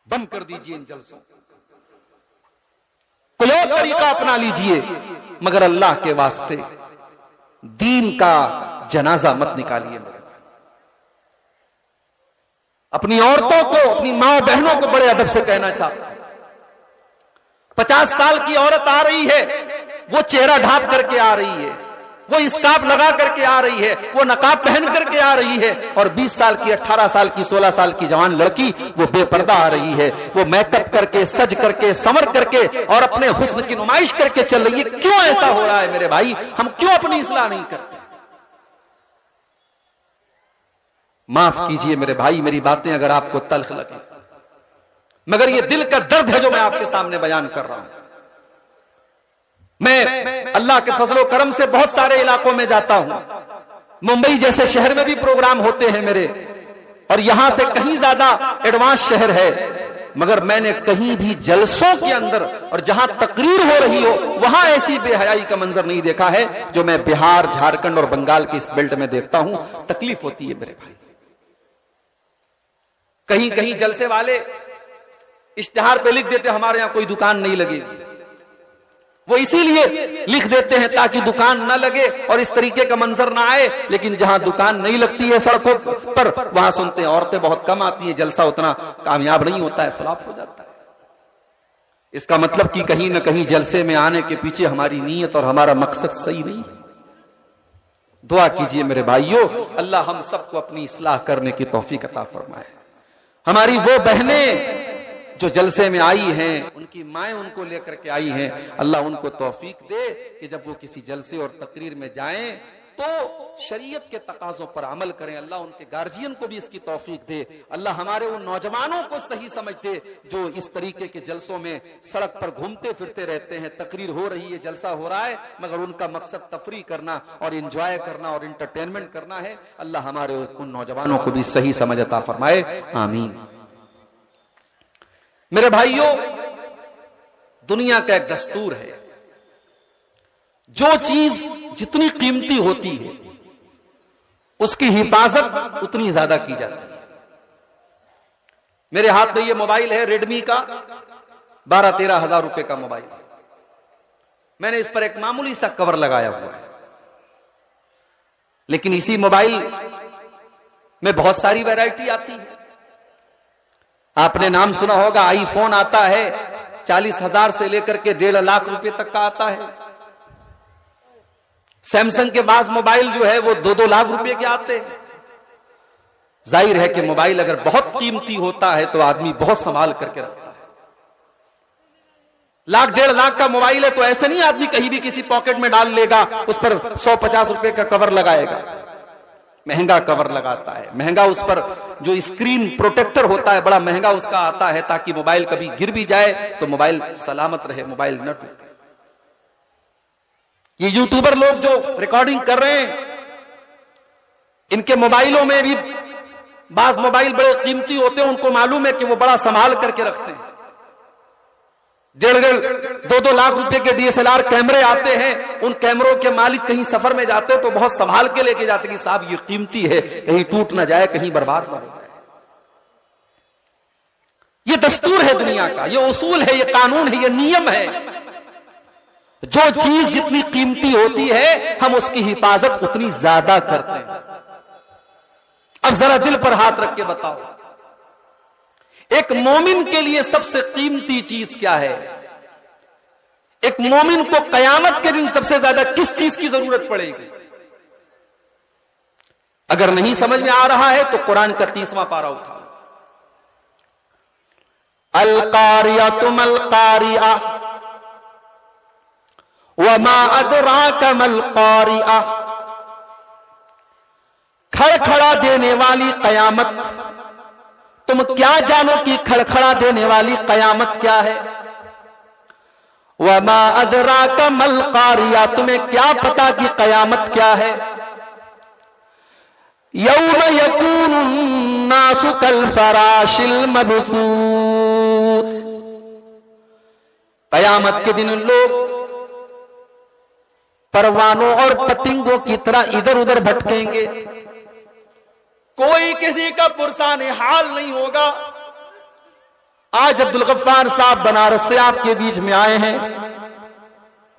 بند کر دیجئے ان جلسوں, کوئی اور طریقہ اپنا لیجئے, مگر اللہ کے واسطے دین کا جنازہ مت نکالیے. اپنی عورتوں کو, اپنی ماں بہنوں کو بڑے ادب سے کہنا چاہتا ہوں, 50 سال کی عورت آ رہی ہے, وہ چہرہ ڈھانپ کر کے آ رہی ہے, وہ اسکارف لگا کر کے آ رہی ہے, وہ نقاب پہن کر کے آ رہی ہے, اور 20 سال کی, 18 سال کی, 16 سال کی جوان لڑکی وہ بے پردہ آ رہی ہے, وہ میک اپ کر کے, سج کر کے, سمر کر کے اور اپنے حسن کی نمائش کر کے چل رہی ہے. کیوں ایسا ہو رہا ہے میرے بھائی؟ ہم کیوں اپنی اصلاح نہیں کرتے؟ معاف کیجئے میرے بھائی میری باتیں اگر آپ کو تلخ لگیں, مگر یہ دل کا درد ہے جو میں آپ کے سامنے بیان کر رہا ہوں. میں اللہ کے فضل و کرم سے بہت سارے علاقوں میں جاتا ہوں, ممبئی جیسے شہر میں بھی پروگرام ہوتے ہیں میرے, اور یہاں سے کہیں زیادہ ایڈوانس شہر ہے, مگر میں نے کہیں بھی جلسوں کے اندر اور جہاں تقریر ہو رہی ہو وہاں ایسی بے حیائی کا منظر نہیں دیکھا ہے جو میں بہار, جھارکھنڈ اور بنگال کی اس بیلٹ میں دیکھتا ہوں. تکلیف ہوتی ہے میرے بھائی. کہیں کہیں جلسے والے اشتہار پہ لکھ دیتے ہمارے یہاں کوئی دکان نہیں لگے گی. وہ اسی لیے لکھ دیتے ہیں تاکہ دکان نہ لگے اور اس طریقے کا منظر نہ آئے, لیکن جہاں دکان نہیں لگتی ہے سڑکوں پر وہاں سنتے ہیں عورتیں بہت کم آتی ہیں, جلسہ اتنا کامیاب نہیں ہوتا ہے, فلاپ ہو جاتا ہے. اس کا مطلب کہ کہیں نہ کہیں جلسے میں آنے کے پیچھے ہماری نیت اور ہمارا مقصد صحیح نہیں ہے. دعا کیجئے میرے بھائیوں, اللہ ہم سب کو اپنی اصلاح کرنے کی توفیق عطا فرمائے. ہماری وہ بہنیں جو جلسے میں آئی ہیں, ان کی مائیں ان کو لے کر کے آئی ہیں, اللہ ان کو توفیق دے کہ جب وہ کسی جلسے اور تقریر میں جائیں تو شریعت کے تقاضوں پر عمل کریں. اللہ ان کے گارجین کو بھی اس کی توفیق دے. اللہ ہمارے ان نوجوانوں کو صحیح سمجھ دے جو اس طریقے کے جلسوں میں سڑک پر گھومتے پھرتے رہتے ہیں. تقریر ہو رہی ہے, جلسہ ہو رہا ہے, مگر ان کا مقصد تفریح کرنا اور انجوائے کرنا اور انٹرٹینمنٹ کرنا ہے. اللہ ہمارے ان نوجوانوں کو بھی صحیح سمجھ عطا فرمائے, آمین. میرے بھائیوں, دنیا کا ایک دستور ہے, جو چیز جتنی قیمتی ہوتی ہے اس کی حفاظت اتنی زیادہ کی جاتی ہے. میرے ہاتھ میں یہ موبائل ہے ریڈمی کا, 12-13 ہزار روپے کا موبائل. میں نے اس پر ایک معمولی سا کور لگایا ہوا ہے, لیکن اسی موبائل میں بہت ساری ویرائٹی آتی ہے. آپ نے نام سنا ہوگا, آئی فون آتا ہے 40,000 سے لے کر کے 1.5 لاکھ روپے تک کا آتا ہے. سیمسنگ کے بعض موبائل جو ہے وہ 2-2 لاکھ روپے کے آتے ہیں. ظاہر ہے کہ موبائل اگر بہت قیمتی ہوتا ہے تو آدمی بہت سنبھال کر کے رکھتا ہے. 1-1.5 لاکھ کا موبائل ہے تو ایسے نہیں آدمی کہیں بھی کسی پاکٹ میں ڈال لے گا, اس پر 150 روپے کا کور لگائے گا. مہنگا کور لگاتا ہے, مہنگا اس پر جو اسکرین پروٹیکٹر ہوتا ہے بڑا مہنگا اس کا آتا ہے تاکہ موبائل کبھی گر بھی جائے تو موبائل سلامت رہے, موبائل نہ ٹوٹے. یہ یوٹیوبر لوگ جو ریکارڈنگ کر رہے ہیں, ان کے موبائلوں میں بھی بعض موبائل بڑے قیمتی ہوتے ہیں, ان کو معلوم ہے کہ وہ بڑا سنبھال کر کے رکھتے ہیں. 1.5-2 لاکھ روپے کے DSLR کیمرے آتے ہیں, ان کیمروں کے مالک کہیں سفر میں جاتے تو بہت سنبھال کے لے کے جاتے کہ صاحب یہ قیمتی ہے, کہیں ٹوٹ نہ جائے, کہیں برباد نہ ہو جائے. یہ دستور ہے دنیا کا, یہ اصول ہے, یہ قانون ہے, یہ نیم ہے. جو چیز جتنی قیمتی ہوتی ہے ہم اس کی حفاظت اتنی زیادہ کرتے ہیں. اب ذرا دل پر ہاتھ رکھ کے بتاؤ, ایک مومن کے لیے سب سے قیمتی چیز کیا ہے؟ ایک مومن کو قیامت کے دن سب سے زیادہ کس چیز کی ضرورت پڑے گی؟ اگر نہیں سمجھ میں آ رہا ہے تو قرآن کا 30واں پارہ اٹھا لو. القاریۃ ما القاریۃ وما ادراک ما القاریۃ. کھڑکھڑا دینے والی قیامت، تم کیا جانو کہ کھڑکھڑا دینے والی قیامت کیا ہے؟ وما ادراک ما القاریۃ، تمہیں کیا پتا کہ قیامت کیا ہے؟ یوم یکون الناس کالفراش المبثوث، قیامت کے دن لوگ پروانوں اور پتنگوں کی طرح ادھر ادھر بھٹکیں گے، کوئی کسی کا پرسان حال نہیں ہوگا. آج عبدالغفار صاحب بنارس سے آپ کے بیچ میں آئے ہیں،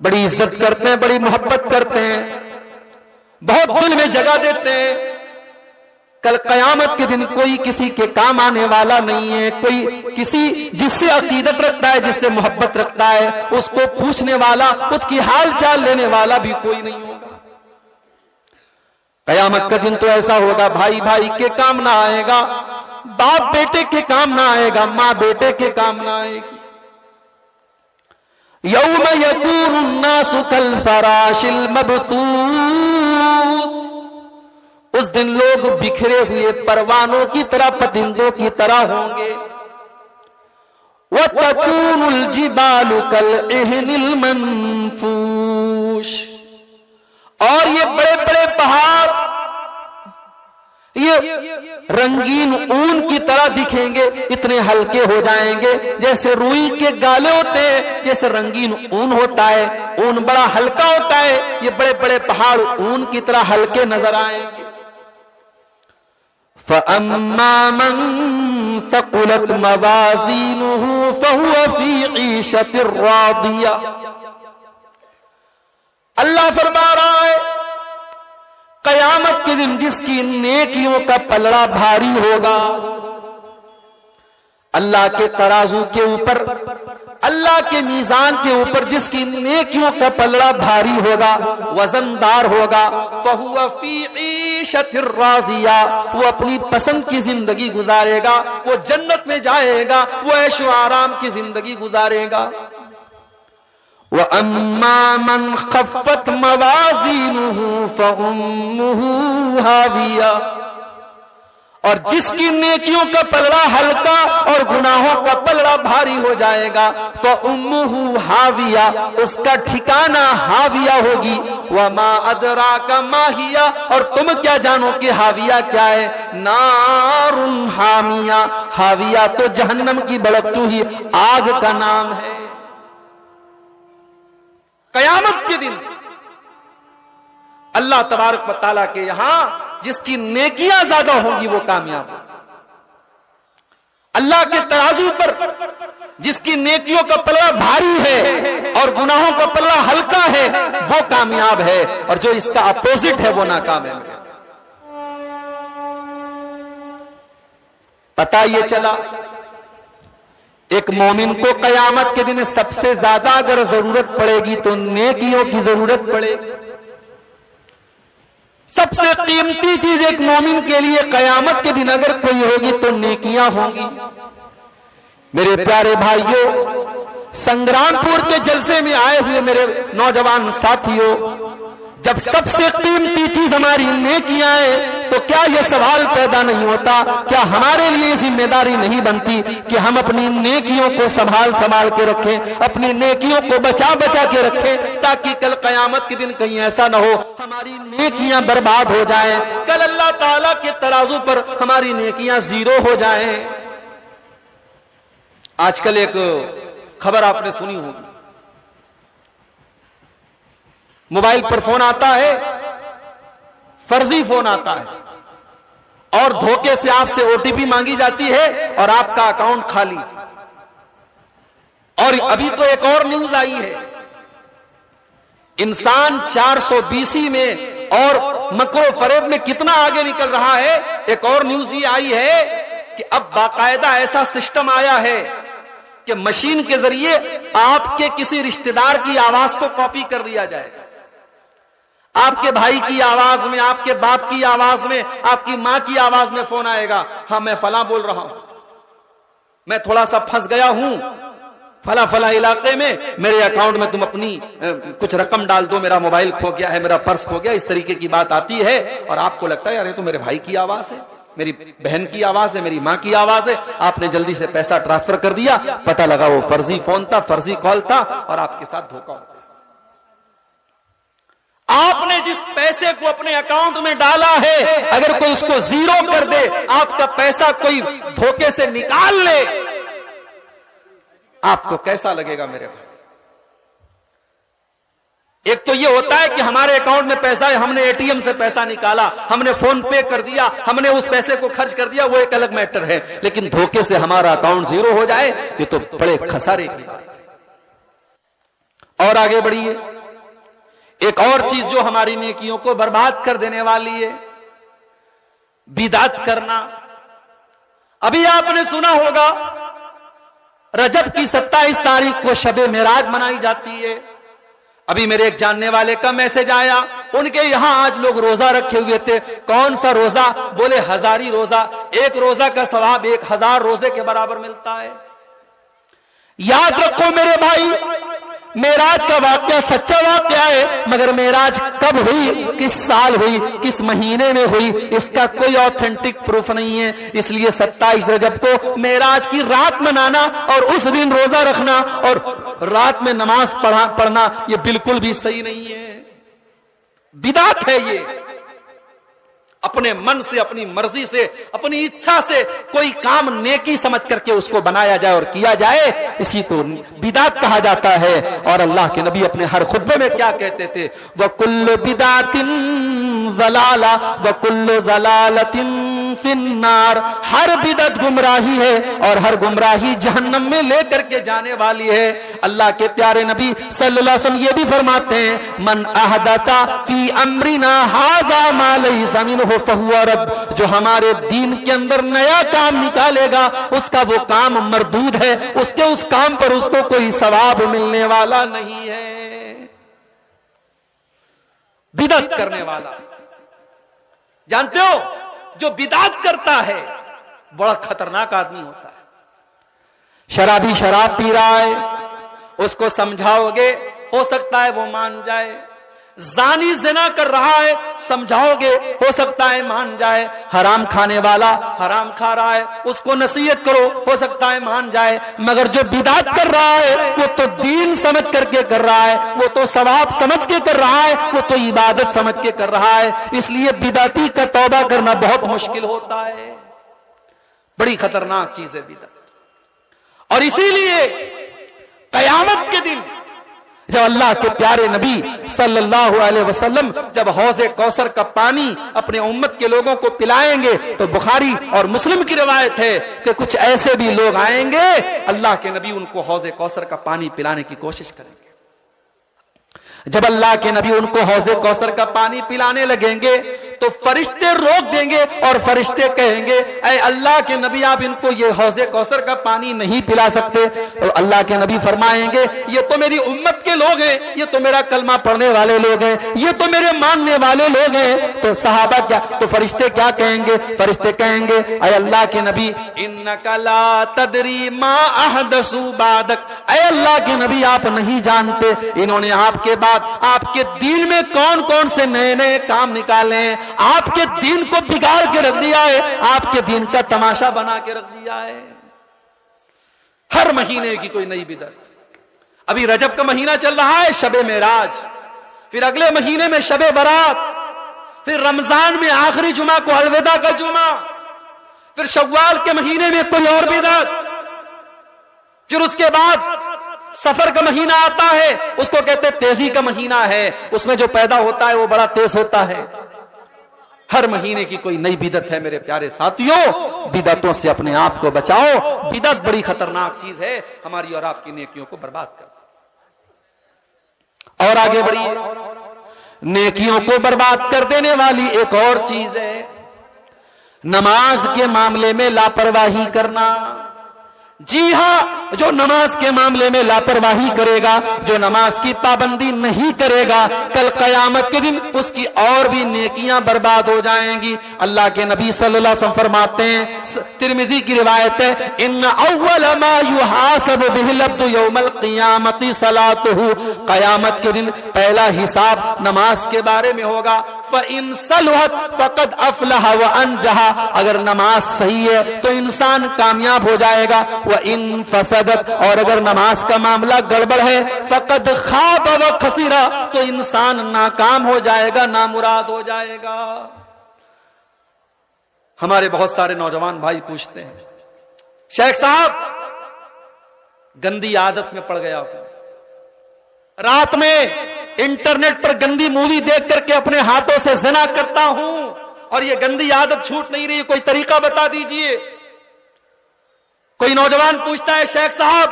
بڑی عزت کرتے ہیں، بڑی محبت کرتے ہیں، بہت دل میں جگہ دیتے ہیں. کل قیامت کے دن کوئی کسی کے کام آنے والا نہیں ہے، کوئی کسی جس سے عقیدت رکھتا ہے، جس سے محبت رکھتا ہے، اس کو پوچھنے والا، اس کی حال چال لینے والا بھی کوئی نہیں ہوگا. قیامت کا دن تو ایسا ہوگا، بھائی بھائی کے کام نہ آئے گا، باپ بیٹے کے کام نہ آئے گا، ماں بیٹے کے کام نہ آئے گی. یوم یکون الناس کالفراش المبثوث، اس دن لوگ بکھرے ہوئے پروانوں کی طرح، پتنگوں کی طرح ہوں گے. وَتَكُونُ الْجِبَالُ كَالْعِهْنِ الْمَنْفُوشِ، اور یہ بڑے بڑے پہاڑ یہ رنگین اون کی طرح دکھیں گے، اتنے ہلکے ہو جائیں گے جیسے روئی کے گالے ہوتے ہیں، جیسے رنگین اون ہوتا ہے، اون بڑا ہلکا ہوتا ہے، یہ بڑے بڑے پہاڑ اون کی طرح ہلکے نظر آئیں گے. فَأَمَّا مَنْ ثَقُلَتْ مَوَازِينُهُ فَهُوَ فِي عِيشَةٍ رَاضِيَةٍ. اللہ فرما رہا ہے قیامت کے دن جس کی نیکیوں کا پلڑا بھاری ہوگا، اللہ کے ترازو کے اوپر، اللہ کے میزان کے اوپر جس کی نیکیوں کا پلڑا بھاری ہوگا، وزندار ہوگا، فَهُوَ فِي عِيشَةٍ رَاضِيَةٍ، وہ اپنی پسند کی زندگی گزارے گا، وہ جنت میں جائے گا، وہ عیش و آرام کی زندگی گزارے گا. وَأَمَّا مَنْ خَفَّتْ مَوَازِينُهُ فَأُمُّهُ هَاوِيَةٌ، اور جس کی نیکیوں کا پلڑا ہلکا اور گناہوں کا پلڑا بھاری ہو جائے گا، فَأُمُّهُ هَاوِيَةٌ، اس کا ٹھکانہ ہاویہ ہوگی. وَمَا أَدْرَاكَ مَا هِيَ، اور تم کیا جانو کہ ہاویہ کیا ہے؟ نَارٌ حَامِيَةٌ، ہاویہ تو جہنم کی بھڑکتی ہوئی آگ کا نام ہے. قیامت کے دن اللہ تبارک و تعالیٰ کے یہاں جس کی نیکیاں زیادہ ہوں گی وہ کامیاب ہوگا. اللہ کے ترازو پر جس کی نیکیوں کا پلڑا بھاری ہے اور گناہوں کا پلڑا ہلکا ہے وہ کامیاب ہے، اور جو اس کا اپوزٹ ہے وہ ناکام ہے. پتہ یہ چلا ایک مومن کو قیامت کے دن سب سے زیادہ اگر ضرورت پڑے گی تو نیکیوں کی ضرورت پڑے گی. سب سے قیمتی چیز ایک مومن کے لیے قیامت کے دن اگر کوئی ہوگی تو نیکیاں ہوں گی. میرے پیارے بھائیوں، سنگرام پور کے جلسے میں آئے ہوئے میرے نوجوان ساتھیوں، جب سب سے قیمتی چیز ہماری نیکیاں ہیں تو کیا یہ سوال پیدا نہیں ہوتا، کیا ہمارے لیے ذمہ داری نہیں بنتی کہ ہم اپنی نیکیوں کو سنبھال کے رکھیں، اپنی نیکیوں کو بچا کے رکھیں، تاکہ کل قیامت کے دن کہیں ایسا نہ ہو ہماری نیکیاں برباد ہو جائیں، کل اللہ تعالیٰ کے ترازو پر ہماری نیکیاں زیرو ہو جائیں. آج کل ایک خبر آپ نے سنی ہوگی، موبائل پر فون آتا ہے، فرضی فون آتا ہے، اور دھوکے سے آپ سے OTP مانگی جاتی ہے اور آپ کا اکاؤنٹ خالی. اور ابھی تو ایک اور نیوز آئی ہے، انسان 420 میں اور مکر و فریب میں کتنا آگے نکل رہا ہے. ایک اور نیوز یہ آئی ہے کہ اب باقاعدہ ایسا سسٹم آیا ہے کہ مشین کے ذریعے آپ کے کسی رشتہ دار کی آواز کو کاپی کر لیا جائے. آپ کے بھائی کی آواز میں، آپ کے باپ کی آواز میں، آپ کی ماں کی آواز میں فون آئے گا، ہاں میں فلاں بول رہا ہوں، میں تھوڑا سا پھنس گیا ہوں فلاں علاقے میں، میرے اکاؤنٹ میں تم اپنی کچھ رقم ڈال دو، میرا موبائل کھو گیا ہے، میرا پرس کھو گیا، اس طریقے کی بات آتی ہے اور آپ کو لگتا ہے یار یہ تو میرے بھائی کی آواز ہے، میری بہن کی آواز ہے، میری ماں کی آواز ہے، آپ نے جلدی سے پیسہ ٹرانسفر کر دیا، پتہ لگا وہ فرضی فون تھا، فرضی کال تھا اور آپ کے ساتھ دھوکہ ہو گیا۔ آپ نے جس پیسے کو اپنے اکاؤنٹ میں ڈالا ہے اگر کوئی اس کو زیرو کر دے، آپ کا پیسہ کوئی دھوکے سے نکال لے، آپ کو کیسا لگے گا میرے بھائی؟ ایک تو یہ ہوتا ہے کہ ہمارے اکاؤنٹ میں پیسہ ہے، ہم نے اے ٹی ایم سے پیسہ نکالا، ہم نے فون پے کر دیا، ہم نے اس پیسے کو خرچ کر دیا، وہ ایک الگ میٹر ہے، لیکن دھوکے سے ہمارا اکاؤنٹ زیرو ہو جائے یہ تو بڑے خسارے کی بات ہے۔ اور آگے بڑھیے، ایک اور چیز جو ہماری نیکیوں کو برباد کر دینے والی ہے، بدعت کرنا۔ ابھی آپ نے سنا ہوگا رجب کی 27 تاریخ کو شب معراج منائی جاتی ہے۔ ابھی میرے ایک جاننے والے کا میسج آیا، ان کے یہاں آج لوگ روزہ رکھے ہوئے تھے۔ کون سا روزہ؟ بولے ہزاری روزہ، ایک روزہ کا ثواب 1000 روزے کے برابر ملتا ہے۔ یاد رکھو میرے بھائی، معراج کا واقعہ سچا واقعہ ہے، مگر معراج کب ہوئی، کس سال ہوئی، کس مہینے میں ہوئی، اس کا کوئی آتھینٹک پروف نہیں ہے۔ اس لیے 27 رجب کو معراج کی رات منانا اور اس دن روزہ رکھنا اور رات میں نماز پڑھنا یہ بالکل بھی صحیح نہیں ہے، بدعت ہے یہ۔ اپنے من سے، اپنی مرضی سے، اپنی اچھا سے کوئی کام نیکی سمجھ کر کے اس کو بنایا جائے اور کیا جائے، اسی کو بدعت کہا جاتا ہے۔ اور اللہ کے نبی اپنے ہر خطبے میں کیا کہتے تھے؟ وَكُلُّ بِدْعَةٍ ضَلَالَةٍ وَكُلُّ ضَلَالَةٍ فِي النَّارِ، ہر بدعت گمراہی ہے اور ہر گمراہی جہنم میں لے کر کے جانے والی ہے۔ اللہ کے پیارے نبی صلی اللہ علیہ وسلم یہ بھی فرماتے ہیں، من احدث فی امرنا ھذا ما لیس منہ فہو رد، جو ہمارے دین کے اندر نیا کام نکالے گا اس کا وہ کام مردود ہے، اس کے اس کام پر اس کو کوئی ثواب ملنے والا نہیں ہے۔ بدعت کرنے والا، جانتے ہو جو بدعت کرتا ہے بڑا خطرناک آدمی ہوتا ہے۔ شرابی شراب پی رہا ہے، اس کو سمجھاؤ گے ہو سکتا ہے وہ مان جائے۔ زانی زنا کر رہا ہے، سمجھاؤ گے ہو سکتا ہے مان جائے۔ حرام کھانے والا حرام کھا رہا ہے، اس کو نصیحت کرو ہو سکتا ہے مان جائے۔ مگر جو بدعت کر رہا ہے وہ تو دین سمجھ کر کے کر رہا ہے، وہ تو ثواب سمجھ کے کر رہا ہے، وہ تو عبادت سمجھ کے کر رہا ہے۔ اس لیے بدعتی کا توبہ کرنا بہت مشکل ہوتا ہے، بڑی خطرناک چیز ہے بدعت۔ اور اسی لیے قیامت کے دن جب اللہ کے پیارے نبی صلی اللہ علیہ وسلم جب حوض کوثر کا پانی اپنے امت کے لوگوں کو پلائیں گے تو بخاری اور مسلم کی روایت ہے کہ کچھ ایسے بھی لوگ آئیں گے اللہ کے نبی ان کو حوض کوثر کا پانی پلانے کی کوشش کریں گے۔ جب اللہ کے نبی ان کو حوض کوثر کا پانی پلانے لگیں گے تو فرشتے روک دیں گے اور فرشتے کہیں گے اے اللہ کے نبی آپ ان کو یہ حوض کوثر کا پانی نہیں پلا سکتے۔ اور اللہ کے نبی فرمائیں گے یہ تو میری امت کے لوگ ہیں، یہ تو میرا کلمہ پڑھنے والے لوگ ہیں، یہ تو میرے ماننے والے لوگ ہیں۔ تو صحابہ کیا، تو فرشتے کیا کہیں گے؟ فرشتے کہیں گے اے اللہ کے نبی انک لا تدری ما احدثوا بعدک، اے اللہ کے نبی آپ نہیں جانتے انہوں نے آپ کے بعد آپ کے دین میں کون کون سے نئے نئے کام نکالے ہیں، آپ کے دین کو بگاڑ کے رکھ دیا ہے، آپ کے دین کا تماشا بنا کے رکھ دیا ہے۔ ہر مہینے کی کوئی نئی بدعت۔ ابھی رجب کا مہینہ چل رہا ہے، شب معراج، پھر اگلے مہینے میں شب برات، پھر رمضان میں آخری جمعہ کو الوداع کا جمعہ، پھر شوال کے مہینے میں کوئی اور بدعت، پھر اس کے بعد سفر کا مہینہ آتا ہے، اس کو کہتے تیزی کا مہینہ ہے، اس میں جو پیدا ہوتا ہے وہ بڑا تیز ہوتا ہے۔ ہر مہینے کی کوئی نئی بدعت ہے میرے پیارے ساتھیوں، بدعتوں سے اپنے آپ کو بچاؤ۔ بدعت بڑی خطرناک چیز ہے، ہماری اور آپ کی نیکیوں کو برباد کر۔ اور آگے بڑھیے، نیکیوں کو برباد کر دینے والی ایک اور چیز ہے نماز کے معاملے میں لاپرواہی کرنا۔ جی ہاں، جو نماز کے معاملے میں لاپرواہی کرے گا، جو نماز کی پابندی نہیں کرے گا، کل قیامت کے دن اس کی اور بھی نیکیاں برباد ہو جائیں گی۔ اللہ کے نبی صلی اللہ علیہ وسلم فرماتے ہیں، ترمذی کی روایت ہے، ان اول ما یحاسب بہ العبد یوم القیامت صلاتہ، قیامت کے دن پہلا حساب نماز کے بارے میں ہوگا۔ فإن صلحت فقد افلح وانجح، اگر نماز صحیح ہے تو انسان کامیاب ہو جائے گا، وَإِن فَسَدَتْ، اور اگر نماز کا معاملہ گڑبڑ ہے، فَقَدْ خَابَ وَخَسِرَ، تو انسان ناکام ہو جائے گا، نامراد ہو جائے گا۔ ہمارے بہت سارے نوجوان بھائی پوچھتے ہیں، شیخ صاحب گندی عادت میں پڑ گیا ہوں، رات میں انٹرنیٹ پر گندی مووی دیکھ کر کے اپنے ہاتھوں سے زنا کرتا ہوں اور یہ گندی عادت چھوٹ نہیں رہی، کوئی طریقہ بتا دیجئے۔ کوئی نوجوان پوچھتا ہے، شیخ صاحب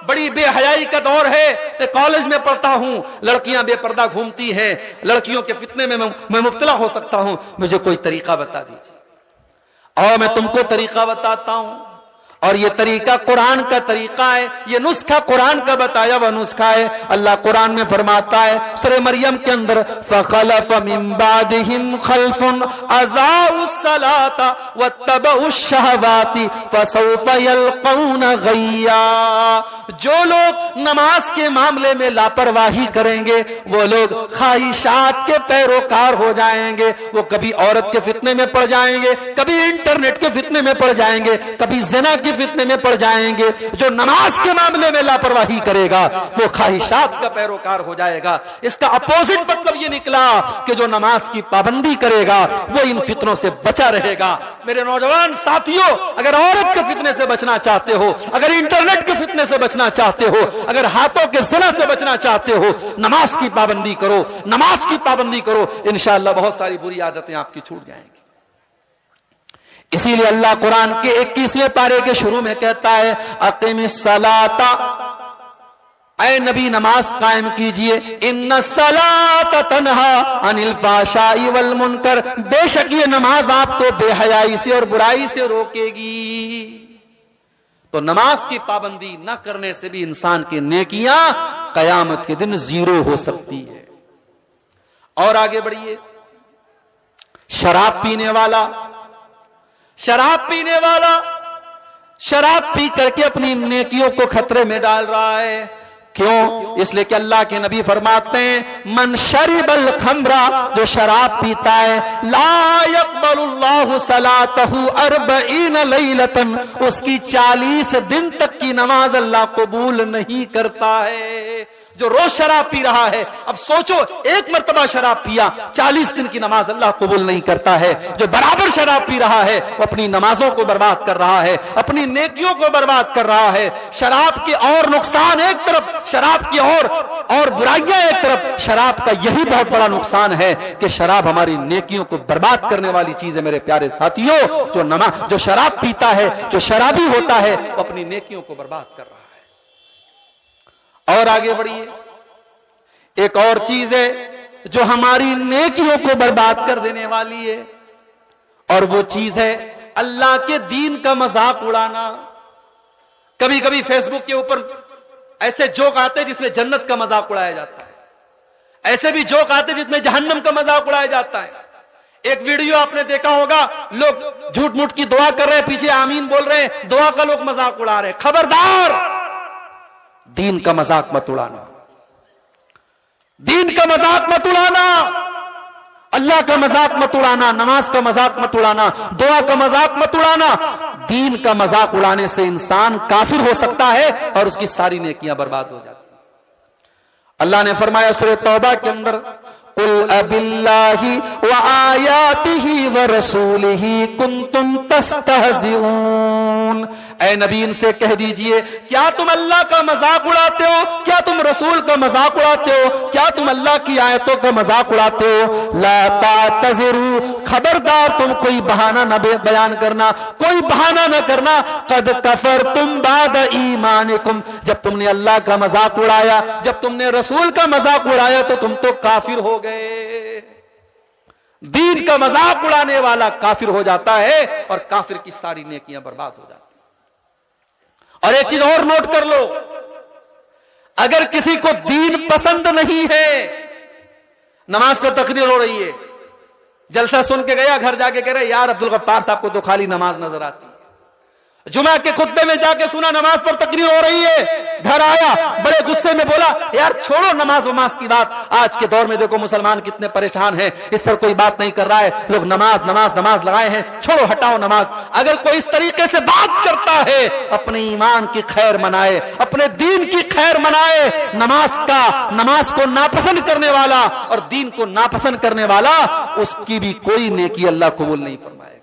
بڑی بے حیائی کا دور ہے، میں کالج میں پڑھتا ہوں، لڑکیاں بے پردہ گھومتی ہیں، لڑکیوں کے فتنے میں مبتلا ہو سکتا ہوں، مجھے کوئی طریقہ بتا دیجیے۔ اور میں تم کو طریقہ بتاتا ہوں، اور یہ طریقہ قرآن کا طریقہ ہے، یہ نسخہ قرآن کا بتایا وہ نسخہ ہے۔ اللہ قرآن میں فرماتا ہے سورہ مریم کے اندر، فَخَلَفَ مِن بَعْدِهِمْ خَلْفٌ أَضَاعُوا الصَّلَاةَ وَاتَّبَعُوا الشَّهَوَاتِ فَسَوْفَ يَلْقَوْنَ غَيًّا، جو لوگ نماز کے معاملے میں لاپرواہی کریں گے وہ لوگ خواہشات کے پیروکار ہو جائیں گے، وہ کبھی عورت کے فتنے میں پڑ جائیں گے، کبھی انٹرنیٹ کے فتنے میں پڑ جائیں گے، کبھی زنا کے فتنے میں پڑ جائیں گے۔ جو نماز کے معاملے میں لاپرواہی کرے گا وہ خواہشات کا پیروکار ہو جائے گا۔ اس کا اپوزٹ مطلب یہ نکلا کہ جو نماز کی پابندی کرے گا وہ ان فتنوں سے بچا رہے گا۔ میرے نوجوان ساتھیوں، اگر عورت کے فتنے سے بچنا چاہتے ہو، اگر انٹرنیٹ کے فتنے سے بچنا چاہتے ہو، اگر ہاتھوں کے زنا سے بچنا چاہتے ہو، نماز کی پابندی کرو، نماز کی پابندی کرو، انشاءاللہ بہت ساری بری عادتیں آپ کی چھوٹ جائیں گی۔ اسی لیے اللہ قرآن کے 21ویں پارے کے شروع میں کہتا ہے، اقیم الصلاۃ، اے نبی نماز قائم کیجئے، ان الصلاۃ تنہی عن الفحشاء والمنکر، بے شک یہ نماز آپ کو بے حیائی سے اور برائی سے روکے گی۔ تو نماز کی پابندی نہ کرنے سے بھی انسان کی نیکیاں قیامت کے دن زیرو ہو سکتی ہے۔ اور آگے بڑھیے، شراب پینے والا، شراب پینے والا شراب پی کر کے اپنی نیکیوں کو خطرے میں ڈال رہا ہے۔ کیوں؟ اس لیے کہ اللہ کے نبی فرماتے ہیں، من شرب الخمر، جو شراب پیتا ہے، لا يقبل اللہ صلاتہ 40 لیلۃ، اس کی 40 دن تک کی نماز اللہ قبول نہیں کرتا ہے۔ جو روز شراب پی رہا ہے، اب سوچو ایک مرتبہ شراب پیا، 40 دن کی نماز اللہ قبول نہیں کرتا ہے۔ جو برابر شراب پی رہا ہے وہ اپنی نمازوں کو برباد کر رہا ہے، اپنی نیکیوں کو برباد کر رہا ہے۔ شراب کے اور نقصان ایک طرف، شراب کی اور برائیاں ایک طرف، شراب کا یہی بہت بڑا نقصان ہے کہ شراب ہماری نیکیوں کو برباد کرنے والی چیز ہے۔ میرے پیارے ساتھیوں، جو شراب پیتا ہے، جو شرابی ہوتا ہے، وہ اپنی نیکیوں کو برباد کر رہا ہے۔ اور آگے بڑھیے، ایک اور چیز ہے جو ہماری نیکیوں کو برباد کر دینے والی ہے، اور وہ چیز ہے اللہ کے دین کا مذاق اڑانا۔ کبھی کبھی فیس بک کے اوپر ایسے جوک آتے جس میں جنت کا مذاق اڑایا جاتا ہے، ایسے بھی جوک آتے جس میں جہنم کا مذاق اڑایا جاتا ہے۔ ایک ویڈیو آپ نے دیکھا ہوگا، لوگ جھوٹ موٹ کی دعا کر رہے ہیں، پیچھے آمین بول رہے ہیں، دعا کا لوگ مذاق اڑا رہے ہیں۔ خبردار، دین کا مذاق مت اڑانا، دین کا مذاق مت اڑانا، اللہ کا مذاق مت اڑانا، نماز کا مذاق مت اڑانا، دعا کا مذاق مت اڑانا۔ دین کا مذاق اڑانے سے انسان کافر ہو سکتا ہے اور اس کی ساری نیکیاں برباد ہو جاتی ہیں۔ اللہ نے فرمایا سورہ توبہ کے اندر، قل اباللہ وآیاتہ ورسولہ کنتم تستہزئون، اے نبی ان سے کہہ دیجئے، کیا تم اللہ کا مذاق اڑاتے ہو؟ کیا تم رسول کا مذاق اڑاتے ہو؟ کیا تم اللہ کی آیتوں کا مذاق اڑاتے ہو؟ لا تعتذروا، خبردار تم کوئی بہانہ نہ بیان کرنا، کوئی بہانہ نہ کرنا، قد کفرتم بعد ایمانکم، جب تم نے اللہ کا مذاق اڑایا، جب تم نے رسول کا مذاق اڑایا تو تم تو کافر ہو گئے۔ دین کا مذاق اڑانے والا کافر ہو جاتا ہے اور کافر کی ساری نیکیاں برباد ہو جاتی ہیں۔ اور ایک چیز اور نوٹ کر لو، اگر کسی کو دین پسند نہیں ہے، نماز پر تقریر ہو رہی ہے، جلسہ سن کے گیا، گھر جا کے کہہ رہے یار عبدالغفار صاحب کو تو خالی نماز نظر آتی ہے، جمعہ کے خطبے میں جا کے سنا نماز پر تقریر ہو رہی ہے، گھر آیا بڑے غصے میں بولا یار چھوڑو نماز کی بات، آج کے دور میں دیکھو مسلمان کتنے پریشان ہیں، اس پر کوئی بات نہیں کر رہا ہے، لوگ نماز لگائے ہیں، چھوڑو ہٹاؤ نماز۔ اگر کوئی اس طریقے سے بات کرتا ہے، اپنے ایمان کی خیر منائے، اپنے دین کی خیر منائے، نماز کو ناپسند کرنے والا اور دین کو ناپسند کرنے والا، اس کی بھی کوئی نیکی اللہ قبول نہیں فرمائے گا۔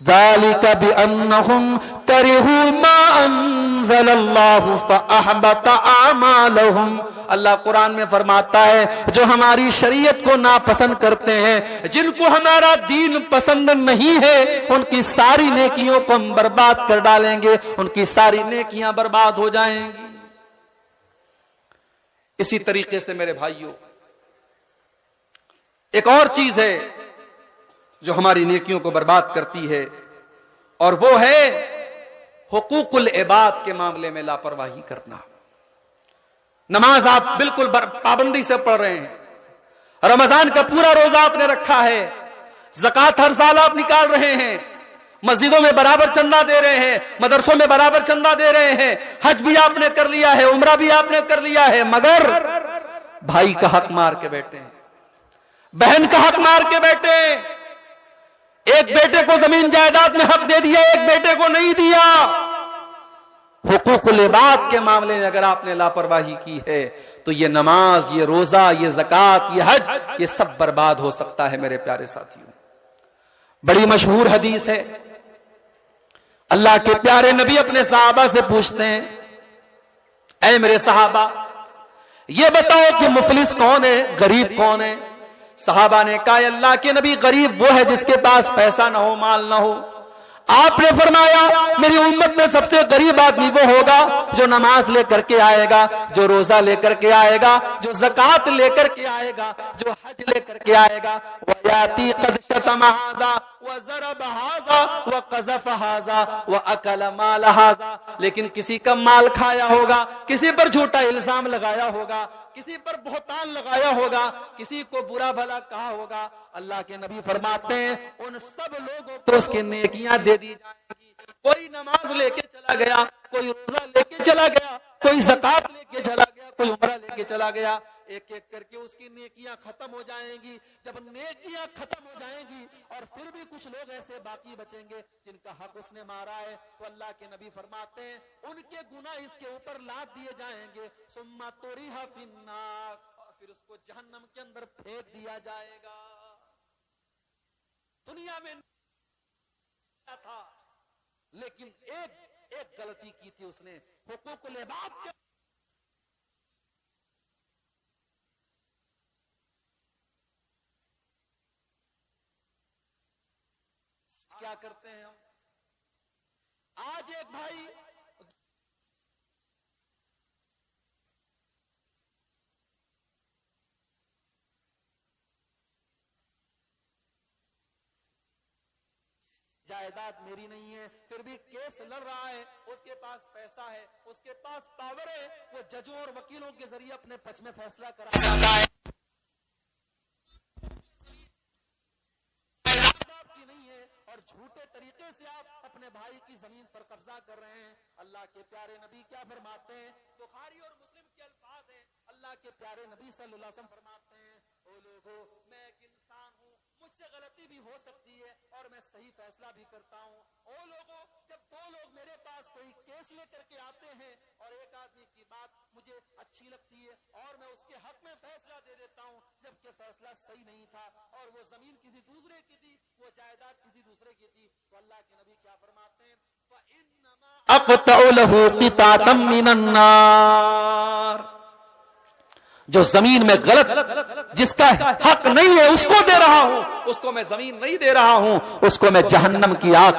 ذالک بأنہم کرہوا ما انزل اللہ فأحبط اعمالہم، اللہ قرآن میں فرماتا ہے جو ہماری شریعت کو ناپسند کرتے ہیں، جن کو ہمارا دین پسند نہیں ہے، ان کی ساری نیکیوں کو ہم برباد کر ڈالیں گے، ان کی ساری نیکیاں برباد ہو جائیں گی۔ اسی طریقے سے میرے بھائیوں ایک اور چیز ہے جو ہماری نیکیوں کو برباد کرتی ہے، اور وہ ہے حقوق العباد کے معاملے میں لاپرواہی کرنا۔ نماز آپ بالکل پابندی سے پڑھ رہے ہیں، رمضان کا پورا روزہ آپ نے رکھا ہے، زکوٰۃ ہر سال آپ نکال رہے ہیں، مسجدوں میں برابر چندہ دے رہے ہیں، مدرسوں میں برابر چندہ دے رہے ہیں، حج بھی آپ نے کر لیا ہے، عمرہ بھی آپ نے کر لیا ہے، مگر بھائی کا حق مار کے بیٹھے ہیں، بہن کا حق مار کے بیٹھے ہیں، ایک بیٹے کو زمین جائیداد میں حق دے دیا، ایک بیٹے کو نہیں دیا۔ حقوق العباد کے معاملے میں اگر آپ نے لاپرواہی کی ہے تو یہ نماز، یہ روزہ، یہ زکوٰۃ، یہ حج، یہ سب برباد ہو سکتا ہے میرے پیارے ساتھیوں۔ بڑی مشہور حدیث ہے، اللہ کے پیارے نبی اپنے صحابہ سے پوچھتے ہیں اے میرے صحابہ یہ بتاؤ کہ مفلس کون ہے، غریب کون ہے؟ صحابہ نے کہا اللہ کے نبی غریب وہ ہے جس کے پاس پیسہ نہ ہو، مال نہ ہو۔ آپ نے فرمایا میری امت میں سب سے غریب آدمی وہ ہوگا جو نماز لے کر کے آئے گا، جو روزہ لے کر کے آئے گا، جو زکوٰۃ لے کر کے آئے گا، جو حج لے کر کے آئے گا۔ وَيَأْتِي قَدْ شَتَمَ هَذَا وَضَرَبَ هَذَا وَقَذَفَ هَذَا وَأَكَلَ مَالَ هَذَا، لیکن کسی کا مال کھایا ہوگا، کسی پر جھوٹا الزام لگایا ہوگا، کسی پر بہتان لگایا ہوگا، کسی کو برا بھلا کہا ہوگا۔ اللہ کے نبی فرماتے ہیں ان سب لوگوں کو اس کی نیکیاں دے دی جائیں گی۔ کوئی نماز لے کے چلا گیا، کوئی روزہ لے کے چلا گیا، کوئی زکوٰۃ لے کے چلا گیا، کوئی عمرہ لے کے چلا گیا، ایک ایک کر کے اس کی نیکیاں ختم ہو جائیں گی۔ جب نیکیاں ختم ہو جائیں گی اور پھر بھی کچھ لوگ ایسے باقی بچیں گے جن کا حق اس نے مارا ہے، تو اللہ کے نبی فرماتے ہیں ان کے گناہ اس کے اوپر لاد دیے جائیں گے، ثم طرح فی النار، اور پھر اس کو جہنم کے اندر پھینک دیا جائے گا۔ دنیا میں تھا لیکن ایک غلطی کی تھی اس نے، حقوق العباد کے کیا کرتے ہیں ہم؟ آج ایک بھائی جائیداد میری نہیں ہے، پھر بھی کیس لڑ رہا ہے، اس کے پاس پیسہ ہے، اس کے پاس پاور ہے، وہ ججوں اور وکیلوں کے ذریعے اپنے پچ میں فیصلہ کرا سکتا ہے۔ کی نہیں ہے اور جھوٹے طریقے سے آپ اپنے بھائی کی زمین پر قبضہ کر رہے ہیں۔ اللہ کے پیارے نبی کیا فرماتے ہیں؟ بخاری اور مسلم کے الفاظ ہیں، اللہ کے پیارے نبی صلی اللہ علیہ وسلم فرماتے ہیں او لوگو میں ایک انسان ہوں، مجھ سے غلطی بھی ہو سکتی ہے اور میں صحیح فیصلہ بھی کرتا ہوں۔ او لوگو جب دو لوگ میرے پاس کوئی کیس لے کر کے آتے ہیں اور ایک آدمی کی بات مجھے اچھی لگتی ہے اور میں اس کے حق میں فیصلہ دے دیتا ہوں جبکہ فیصلہ صحیح نہیں تھا اور وہ زمین کسی دوسرے کی تھی، وہ جائیداد کسی دوسرے کی تھی، تو اللہ کے نبی کیا فرماتے ہیں فَإِنَّمَا أَقْطَعُ لَهُ قِطَعَةً مِّنَ النَّارِ، جو زمین میں غلط جس کا حق نہیں ہے اس کو دے رہا ہوں، اس کو میں زمین نہیں دے رہا ہوں، اس کو میں جہنم کی آگ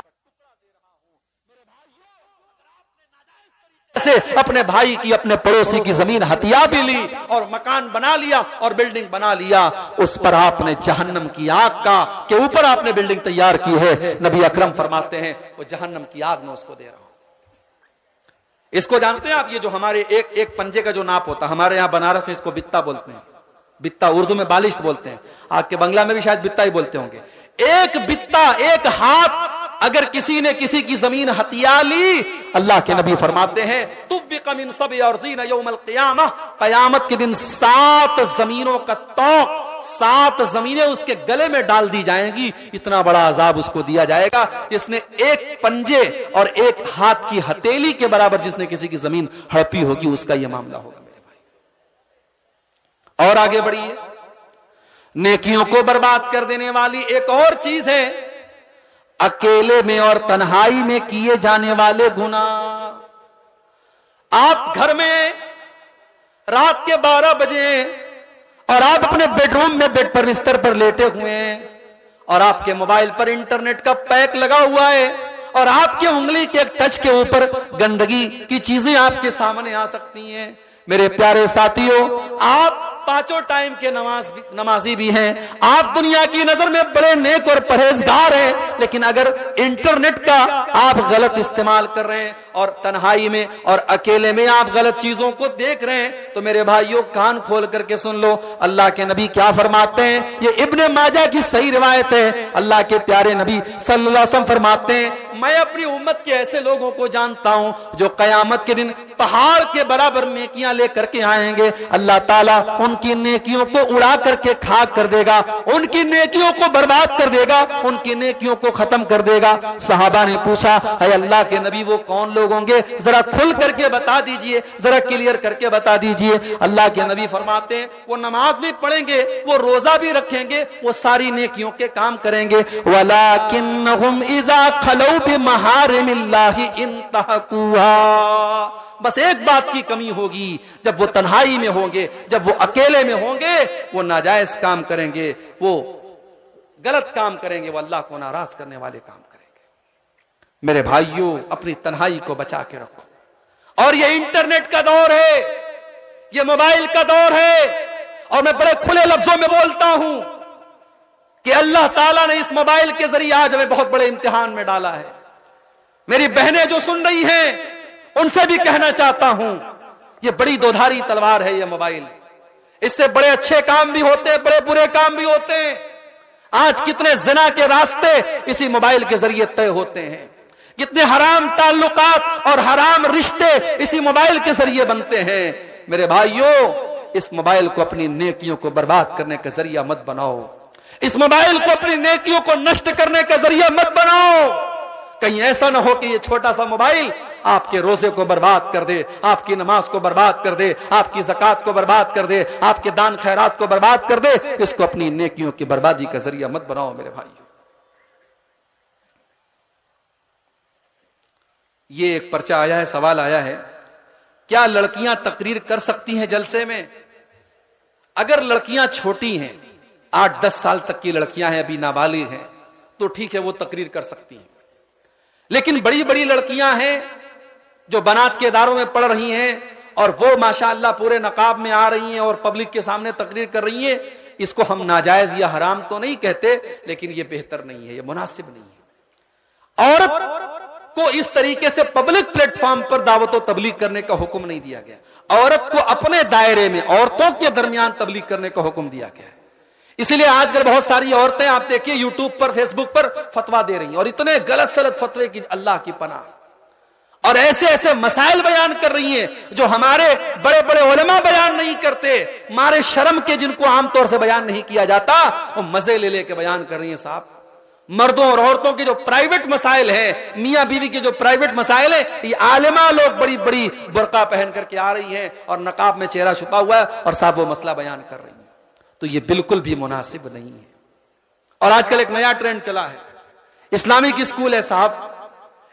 سے اپنے بھائی کی، اپنے پڑوسی کی زمین ہتھیا بھی لی اور مکان بنا لیا اور بلڈنگ بنا لیا، اس پر آپ نے جہنم کی آگ کا کے اوپر آپ نے بلڈنگ تیار کی ہے۔ نبی اکرم فرماتے ہیں وہ جہنم کی آگ میں اس کو دے رہا ہوں۔ اس کو جانتے ہیں آپ؟ یہ جو ہمارے ایک پنجے کا جو ناپ ہوتا ہے، ہمارے یہاں بنارس میں اس کو بتا بولتے ہیں، بتا اردو میں بالشت بولتے ہیں، آپ کے بنگلہ میں بھی شاید بتا ہی بولتے ہوں گے۔ ایک بتا، ایک ہاتھ اگر کسی نے کسی کی زمین ہتھیا لی، اللہ کے نبی فرماتے ہیں طوق من سبع ارضین یوم القیامہ، قیامت کے دن 7 زمینوں کا طوق، 7 زمینیں اس کے گلے میں ڈال دی جائیں گی، اتنا بڑا عذاب اس کو دیا جائے گا جس نے ایک پنجے اور ایک ہاتھ کی ہتھیلی کے برابر جس نے کسی کی زمین ہڑپی ہوگی، اس کا یہ معاملہ ہوگا میرے بھائی۔ اور آگے بڑھیے، نیکیوں کو برباد کر دینے والی ایک اور چیز ہے اکیلے میں اور تنہائی میں کیے جانے والے گناہ۔ آپ گھر میں رات کے 12 بجے اور آپ اپنے بیڈ روم میں بیڈ پر بستر پر لیٹے ہوئے ہیں اور آپ کے موبائل پر انٹرنیٹ کا پیک لگا ہوا ہے اور آپ کے انگلی کے ایک ٹچ کے اوپر گندگی کی چیزیں آپ کے سامنے آ سکتی ہیں۔ میرے پیارے ساتھیوں، آپ 5 ٹائم کے نمازی بھی ہیں، آپ دنیا کی نظر میں بڑے نیک اور پرہیزگار ہیں، لیکن اگر انٹرنیٹ کا آپ غلط استعمال کر رہے ہیں اور تنہائی میں اور اکیلے میں آپ غلط چیزوں کو دیکھ رہے ہیں تو میرے بھائیوں کان کھول کر کے سن لو، اللہ کے نبی کیا فرماتے ہیں؟ یہ ابن ماجہ کی صحیح روایت ہے، اللہ کے پیارے نبی صلی اللہ علیہ وسلم فرماتے ہیں میں اپنی امت کے ایسے لوگوں کو جانتا ہوں جو قیامت کے دن پہاڑ کے برابر نیکیاں لے کر کے آئیں گے، اللہ تعالیٰ ان کی نیکیوں کو اڑا کر کے خاک کر دے گا، ان کی نیکیوں کو برباد کر دے گا، ان کی نیکیوں کو ختم کر دے گا۔ صحابہ نے پوچھا اے اللہ کے نبی وہ کون لوگ ہوں گے؟ ذرا کھل کر کے بتا دیجئے، ذرا کلیئر کر کے بتا دیجئے۔ اللہ کے نبی فرماتے ہیں وہ نماز بھی پڑھیں گے، وہ روزہ بھی رکھیں گے، وہ ساری نیکیوں کے کام کریں گے، وَلَكِنَّهُمْ إِذَا خَلَوْا بِمَحَارِمِ اللَّهِ انتهكوها، بس ایک بات کی کمی ہوگی، جب وہ تنہائی میں ہوں گے، جب وہ اکیلے میں ہوں گے، وہ ناجائز کام کریں گے، وہ غلط کام کریں گے، وہ اللہ کو ناراض کرنے والے کام کریں گے۔ میرے بھائیوں، اپنی تنہائی کو بچا کے رکھو۔ اور یہ انٹرنیٹ کا دور ہے، یہ موبائل کا دور ہے، اور میں بڑے کھلے لفظوں میں بولتا ہوں کہ اللہ تعالیٰ نے اس موبائل کے ذریعے آج ہمیں بہت بڑے امتحان میں ڈالا ہے۔ میری بہنیں جو سن رہی ہیں ان سے بھی کہنا چاہتا ہوں یہ بڑی دودھاری تلوار ہے یہ موبائل، اس سے بڑے اچھے کام بھی ہوتے ہیں، بڑے برے کام بھی ہوتے ہیں۔ آج کتنے زنا کے راستے اسی موبائل کے ذریعے طے ہوتے ہیں، کتنے حرام تعلقات اور حرام رشتے اسی موبائل کے ذریعے بنتے ہیں۔ میرے بھائیوں، اس موبائل کو اپنی نیکیوں کو برباد کرنے کا ذریعہ مت بناؤ، اس موبائل کو اپنی نیکیوں کو نشٹ کرنے کا ذریعہ مت بناؤ۔ کہیں ایسا نہ ہو کہ یہ چھوٹا سا موبائل آپ کے روزے کو برباد کر دے، آپ کی نماز کو برباد کر دے، آپ کی زکوٰۃ کو برباد کر دے، آپ کے دان خیرات کو برباد کر دے۔ اس کو اپنی نیکیوں کی بربادی کا ذریعہ مت بناؤ میرے بھائیوں۔ یہ ایک پرچہ آیا ہے، سوال آیا ہے، کیا لڑکیاں تقریر کر سکتی ہیں جلسے میں؟ اگر لڑکیاں چھوٹی ہیں، 8-10 سال تک کی لڑکیاں ہیں، ابھی نابالغ ہیں، تو ٹھیک ہے وہ تقریر کر سکتی ہیں، لیکن بڑی بڑی لڑکیاں ہیں جو بنات کے اداروں میں پڑھ رہی ہیں اور وہ ماشاءاللہ پورے نقاب میں آ رہی ہیں اور پبلک کے سامنے تقریر کر رہی ہیں، اس کو ہم ناجائز یا حرام تو نہیں کہتے، لیکن یہ بہتر نہیں ہے، یہ مناسب نہیں ہے۔ عورت کو اس طریقے سے پبلک پلیٹ فارم پر دعوت و تبلیغ کرنے کا حکم نہیں دیا گیا، عورت کو اپنے دائرے میں عورتوں کے درمیان تبلیغ کرنے کا حکم دیا گیا ہے۔ اسی لیے آج کل بہت ساری عورتیں آپ دیکھیے یوٹیوب پر، فیس بک پر فتوا دے رہی ہیں، اور اتنے غلط سلط فتوے کی اللہ کی پناہ، اور ایسے ایسے مسائل بیان کر رہی ہیں جو ہمارے بڑے بڑے علماء بیان نہیں کرتے، مارے شرم کے، جن کو عام طور سے بیان نہیں کیا جاتا، وہ مزے لے لے کے بیان کر رہی ہیں۔ صاحب، مردوں اور عورتوں کے جو پرائیویٹ مسائل ہیں، میاں بیوی کے جو پرائیویٹ مسائل ہیں، یہ عالمہ لوگ بڑی بڑی برقع پہن کر کے آ رہی ہیں اور نقاب میں چہرہ چھپا ہوا ہے اور صاحب وہ مسئلہ بیان کر رہی ہیں، تو یہ بالکل بھی مناسب نہیں ہے۔ اور آج کل ایک نیا ٹرینڈ چلا ہے، اسلامک اسکول ہے صاحب،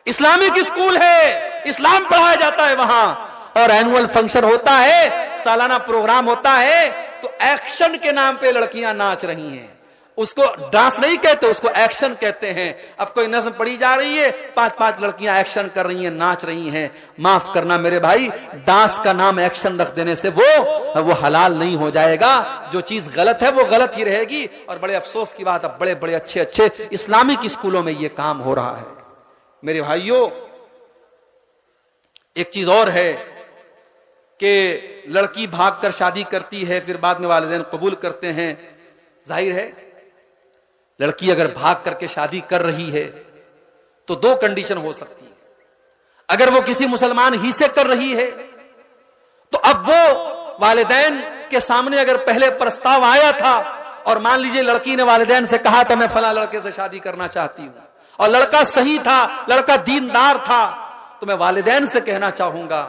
اسلامک اسکول ہے، اسلام پڑھایا جاتا ہے وہاں، اور اینول فنکشن ہوتا ہے، سالانہ پروگرام ہوتا ہے، تو ایکشن کے نام پہ لڑکیاں ناچ رہی ہیں۔ اس کو ڈانس نہیں کہتے، اس کو ایکشن کہتے ہیں۔ اب کوئی نظم پڑھی جا رہی ہے، 5 لڑکیاں ایکشن کر رہی ہیں، ناچ رہی ہیں۔ معاف کرنا میرے بھائی، ڈانس کا نام ایکشن رکھ دینے سے وہ حلال نہیں ہو جائے گا۔ جو چیز غلط ہے وہ غلط ہی رہے گی۔ اور بڑے افسوس کی بات، اب بڑے بڑے اچھے اسلامک اسکولوں میں یہ کام ہو رہا ہے۔ میرے بھائیوں، ایک چیز اور ہے کہ لڑکی بھاگ کر شادی کرتی ہے، پھر بعد میں والدین قبول کرتے ہیں. ظاہر ہے لڑکی اگر بھاگ کر کے شادی کر رہی ہے تو دو کنڈیشن ہو سکتی ہے. اگر وہ کسی مسلمان ہی سے کر رہی ہے تو اب وہ والدین کے سامنے اگر پہلے پرستاو آیا تھا اور مان لیجئے لڑکی نے والدین سے کہا تھا میں فلاں لڑکے سے شادی کرنا چاہتی ہوں، اور لڑکا صحیح تھا، لڑکا دیندار تھا، تو میں والدین سے کہنا چاہوں گا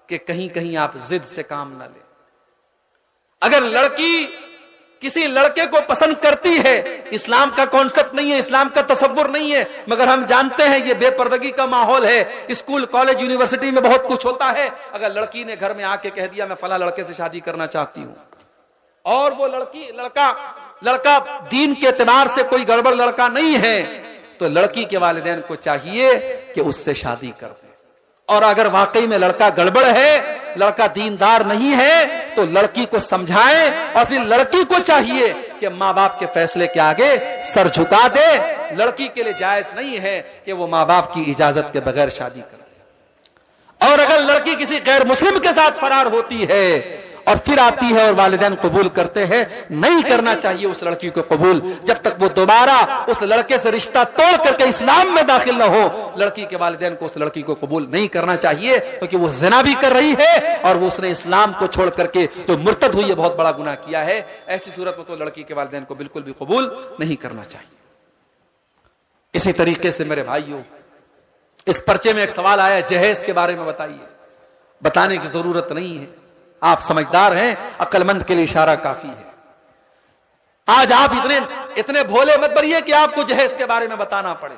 کہ کہیں کہیں آپ ضد سے کام نہ لیں. اگر لڑکی کسی لڑکے کو پسند کرتی ہے، اسلام کا کانسیپٹ نہیں ہے، اسلام کا تصور نہیں ہے، مگر ہم جانتے ہیں یہ بے پردگی کا ماحول ہے، اسکول کالج یونیورسٹی میں بہت کچھ ہوتا ہے. اگر لڑکی نے گھر میں آ کے کہہ دیا میں فلاں لڑکے سے شادی کرنا چاہتی ہوں، اور وہ لڑکا دین کے اعتبار سے کوئی گڑبڑ لڑکا نہیں ہے، تو لڑکی کے والدین کو چاہیے کہ اس سے شادی کر دیں. اور اگر واقعی میں لڑکا گڑبڑ ہے، لڑکا دیندار نہیں ہے، تو لڑکی کو سمجھائیں، اور پھر لڑکی کو چاہیے کہ ماں باپ کے فیصلے کے آگے سر جھکا دے. لڑکی کے لیے جائز نہیں ہے کہ وہ ماں باپ کی اجازت کے بغیر شادی کرے. اور اگر لڑکی کسی غیر مسلم کے ساتھ فرار ہوتی ہے اور پھر آتی ہے اور والدین قبول کرتے ہیں، نہیں کرنا چاہیے اس لڑکی کو قبول جب تک وہ دوبارہ اس لڑکے سے رشتہ توڑ کر کے اسلام میں داخل نہ ہو. لڑکی کے والدین کو اس لڑکی کو قبول نہیں کرنا چاہیے، کیونکہ وہ زنا بھی کر رہی ہے اور وہ اس نے اسلام کو چھوڑ کر کے جو مرتد ہوئی ہے بہت بڑا گناہ کیا ہے. ایسی صورت میں تو لڑکی کے والدین کو بالکل بھی قبول نہیں کرنا چاہیے. اسی طریقے سے میرے بھائیوں، اس پرچے میں ایک سوال آیا جہیز کے بارے میں بتائیے. بتانے کی ضرورت نہیں ہے، آپ سمجھدار ہیں، عقل مند کے لیے اشارہ کافی ہے. آج آپ اتنے بھولے مت بنیے کہ آپ کو جہیز کے بارے میں بتانا پڑے.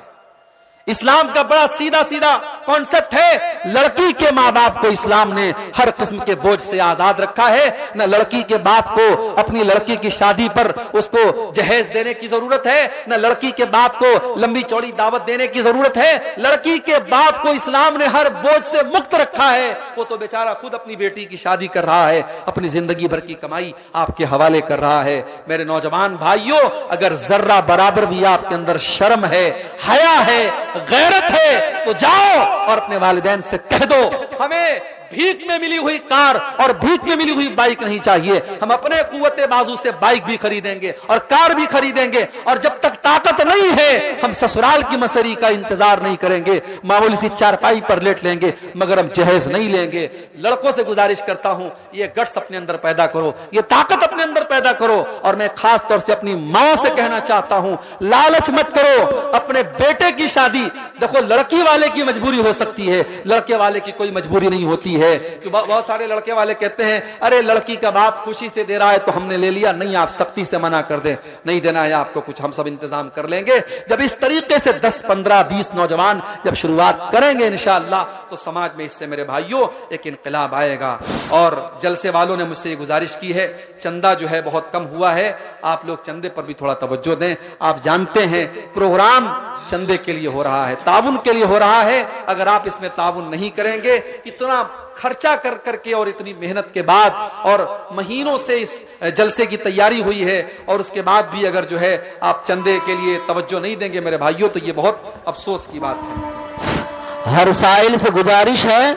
اسلام کا بڑا سیدھا کانسیپٹ ہے. لڑکی کے ماں باپ کو اسلام نے ہر قسم کے بوجھ سے آزاد رکھا ہے. نہ لڑکی کے باپ کو اپنی لڑکی کی شادی پر اس کو جہیز دینے کی ضرورت ہے، نہ لڑکی کے باپ کو لمبی چوڑی دعوت دینے کی ضرورت ہے. لڑکی کے باپ کو اسلام نے ہر بوجھ سے مکت رکھا ہے. وہ تو بیچارہ خود اپنی بیٹی کی شادی کر رہا ہے، اپنی زندگی بھر کی کمائی آپ کے حوالے کر رہا ہے. میرے نوجوان بھائیوں، اگر ذرہ برابر بھی آپ کے اندر شرم ہے، حیا ہے، غیرت ہے، تو جاؤ اور اپنے والدین سے کہہ دو ہمیں بھیک میں ملی ہوئی کار اور بھیک میں ملی ہوئی بائک نہیں چاہیے، ہم اپنے قوت بازو سے بائک بھی خریدیں گے اور کار بھی خریدیں گے، اور جب تک طاقت نہیں ہے ہم سسرال کی مسری کا انتظار نہیں کریں گے، معمولی سی چارپائی پر لیٹ لیں گے، مگر ہم جہیز نہیں لیں گے. لڑکوں سے گزارش کرتا ہوں یہ گٹس اپنے اندر پیدا کرو، یہ طاقت اپنے اندر پیدا کرو. اور میں خاص طور سے اپنی ماں سے کہنا چاہتا ہوں لالچ مت کرو. اپنے بیٹے کی شادی دیکھو لڑکی والے کی مجبوری ہو سکتی ہے، لڑکے والے کی کوئی مجبوری نہیں ہوتی ہے. کہ بہت سارے لڑکے والے کہتے ہیں ارے لڑکی کا باپ خوشی سے دے رہا ہے تو ہم نے لے لیا. نہیں، آپ سختی سے منع کر دیں، نہیں دینا ہے آپ کو کچھ، ہم سب انتظام کر لیں گے. جب اس طریقے سے 10 15 20 نوجوان جب شروعات کریں گے انشاءاللہ تو سماج میں اس سے میرے بھائیوں ایک انقلاب آئے گا. اور جلسے والوں نے مجھ سے یہ گزارش کی ہے، چندہ جو ہے بہت کم ہوا ہے، آپ لوگ چندے پر بھی تھوڑا توجہ دیں. آپ جانتے ہیں پروگرام چندے کے لیے ہو رہا ہے، تعاون کے لیے ہو رہا ہے. اگر آپ اس میں تعاون نہیں کریں گے، اتنا خرچہ کر کے اور اتنی محنت کے بعد اور مہینوں سے اس جلسے کی تیاری ہوئی ہے، اور اس کے بعد بھی اگر جو ہے آپ چندے کے لیے توجہ نہیں دیں گے میرے بھائیوں تو یہ بہت افسوس کی بات ہے. ہر سائل سے گزارش ہے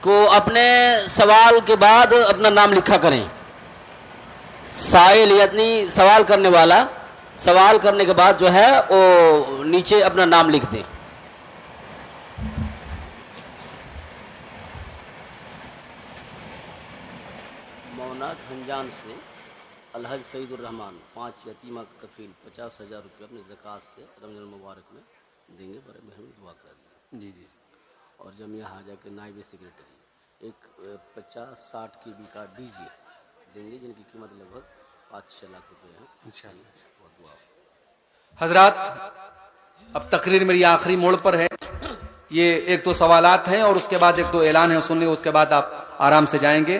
کہ اپنے سوال کے بعد اپنا نام لکھا کریں. سائل یعنی سوال کرنے والا، سوال کرنے کے بعد جو ہے وہ نیچے اپنا نام لکھ دیں. خنجان سے الحج سعید الرحمان 5 یتیمہ کفیل 50,000 روپے اپنے زکوٰۃ سے رمضان المبارک میں دیں گے. بڑے مہربانی دعا کر دیں. جی. اور جمعیہ حاجہ کے نائب سیکریٹری ایک 50-60 کی بی کارڈ دیجیے دیں گے، جن کی قیمت لگ بھگ 5-6 لاکھ روپے ہے انشاءاللہ. حضرات اب تقریر میری آخری موڑ پر ہے. یہ 1-2 سوالات ہیں اور اس کے بعد 1-2 اعلان ہیں، سن لیں، اس کے بعد آپ آرام سے جائیں گے.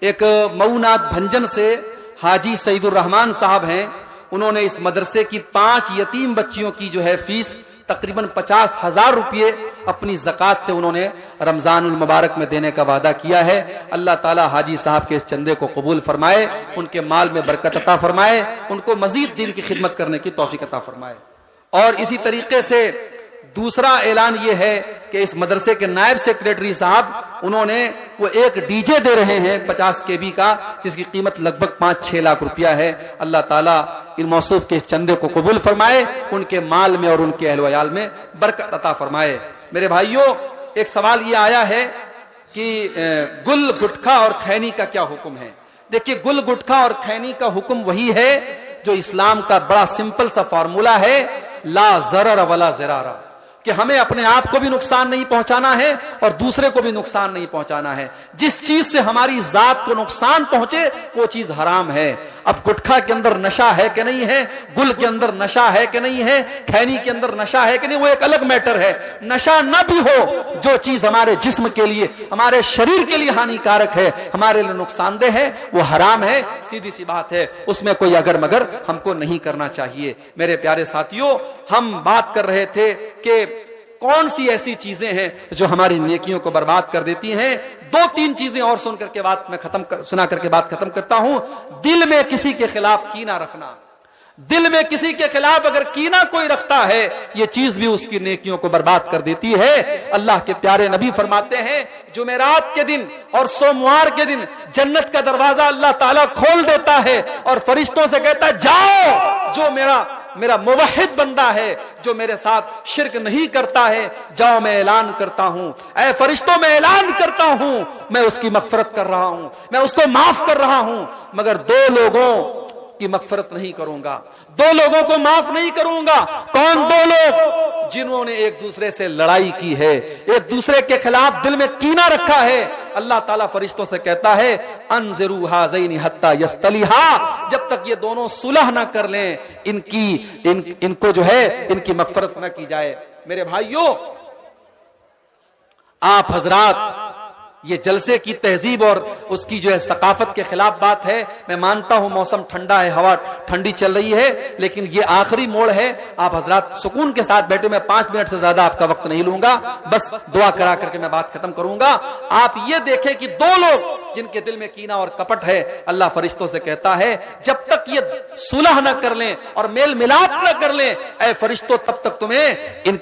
ایک مئونات بھنجن سے حاجی سعید الرحمان صاحب ہیں، انہوں نے اس مدرسے کی 5 یتیم بچیوں کی جو ہے فیس تقریباً 50,000 روپے اپنی زکوٰۃ سے انہوں نے رمضان المبارک میں دینے کا وعدہ کیا ہے. اللہ تعالی حاجی صاحب کے اس چندے کو قبول فرمائے، ان کے مال میں برکت عطا فرمائے، ان کو مزید دین کی خدمت کرنے کی توفیق عطا فرمائے. اور اسی طریقے سے دوسرا اعلان یہ ہے کہ اس مدرسے کے نائب سیکریٹری صاحب انہوں نے وہ ایک ڈی جے دے رہے ہیں 50 KB کا، جس کی قیمت لگ بھگ 5-6 لاکھ روپیہ ہے۔ اللہ تعالیٰ ان موصوف کے اس چندے کو قبول فرمائے، ان کے مال میں اور ان کے اہل و عیال میں برکت عطا فرمائے۔ میرے بھائیوں، ایک سوال یہ آیا ہے کہ گل گٹکھا اور کھینی کا کیا حکم ہے؟ دیکھیے، گل گٹکھا اور کھینی کا حکم وہی ہے جو اسلام کا بڑا سمپل سا فارمولہ ہے، لا ضرر ولا ضرارہ، کہ ہمیں اپنے آپ کو بھی نقصان نہیں پہنچانا ہے اور دوسرے کو بھی نقصان نہیں پہنچانا ہے۔ جس چیز سے ہماری ذات کو نقصان پہنچے وہ چیز حرام ہے۔ اب گٹکھا کے اندر نشہ ہے کہ نہیں ہے، گل کے اندر نشہ ہے کہ نہیں ہے، کھینی کے اندر نشہ ہے کہ نہیں، وہ ایک الگ میٹر ہے۔ نشہ نہ بھی ہو، جو چیز ہمارے جسم کے لیے، ہمارے شریر کے لیے ہانی کارک ہے، ہمارے لیے نقصان دہ ہے، وہ حرام ہے، سیدھی سی بات ہے، اس میں کوئی اگر مگر ہم کو نہیں کرنا چاہیے۔ میرے پیارے ساتھیوں، ہم بات کر رہے تھے کہ کون سی ایسی چیزیں ہیں جو ہماری نیکیوں کو برباد کر دیتی ہیں۔ 2-3 چیزیں اور سنا کر کے بات ختم کرتا ہوں۔ دل میں کسی کے خلاف کینہ رکھنا، دل میں کسی کے خلاف اگر کینہ کوئی رکھتا ہے، یہ چیز بھی اس کی نیکیوں کو برباد کر دیتی ہے۔ اللہ کے پیارے نبی فرماتے ہیں، جمعرات کے دن اور سوموار کے دن جنت کا دروازہ اللہ تعالیٰ کھول دیتا ہے اور فرشتوں سے کہتا ہے، جاؤ، جو میرا موحد بندہ ہے، جو میرے ساتھ شرک نہیں کرتا ہے، جاؤ، میں اعلان کرتا ہوں، اے فرشتوں، میں اعلان کرتا ہوں، میں اس کی مغفرت کر رہا ہوں، میں اس کو معاف کر رہا ہوں، مگر 2 لوگوں کی مغفرت نہیں کروں گا، 2 لوگوں کو معاف نہیں کروں گا۔ کون 2 لوگ؟ جنہوں نے ایک دوسرے سے لڑائی کی ہے، ایک دوسرے کے خلاف دل میں کینہ رکھا ہے۔ اللہ تعالیٰ فرشتوں سے کہتا ہے، انظروا ھذین حتی یصطلحا، جب تک یہ دونوں صلح نہ کر لیں، ان کو جو ہے ان کی مغفرت نہ کی جائے۔ میرے بھائیوں، آپ حضرات، یہ جلسے کی تہذیب اور اس کی جو ہے ثقافت کے خلاف بات ہے۔ میں مانتا ہوں موسم ٹھنڈا ہے، ہوا ٹھنڈی چل رہی ہے، لیکن یہ آخری موڑ ہے۔ آپ حضرات سکون کے ساتھ بیٹھے، میں 5 منٹ سے زیادہ آپ کا وقت نہیں لوں گا، بس دعا کرا کر کے میں بات ختم کروں گا۔ آپ یہ دیکھیں کہ 2 لوگ جن کے دل میں کینہ اور کپٹ ہے، اللہ فرشتوں سے کہتا ہے، جب تک یہ صلح نہ کر لیں اور میل ملاپ نہ کر لیں، اے فرشتوں، تب تک تمہیں میں ان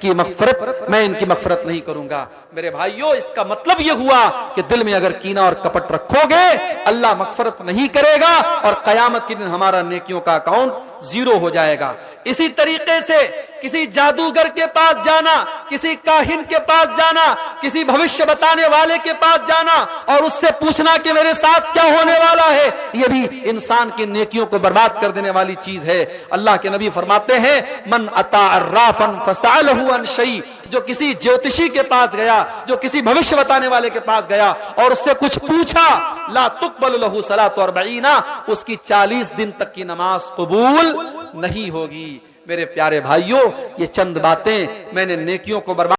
کی مغفرت نہیں کروں گا۔ میرے بھائیوں، اس کا مطلب یہ ہوا کہ دل میں اگر کینہ اور کپٹ رکھو گے، اللہ مغفرت نہیں کرے گا اور قیامت کے دن ہمارا نیکیوں کا اکاؤنٹ 0 ہو جائے گا۔ اسی طریقے سے کسی جادوگر کے پاس جانا، کسی کاہن کے پاس جانا، کسی بھوشیہ بتانے والے کے پاس جانا اور اس سے پوچھنا کہ میرے ساتھ کیا ہونے والا ہے، یہ بھی انسان کی نیکیوں کو برباد کر دینے والی چیز ہے۔ اللہ کے نبی فرماتے ہیں، من اتی عرافا فسألہ عن شیء، جو کسی جوتشی کے پاس گیا، جو کسی بھوشیہ بتانے والے کے پاس گیا اور اس سے کچھ پوچھا، لا تقبل له صلاۃ 40، اس کی 40 دن تک کی نماز قبول نہیں ہوگی۔ میرے پیارے بھائیوں، یہ چند باتیں میں نے نیکیوں کو برباد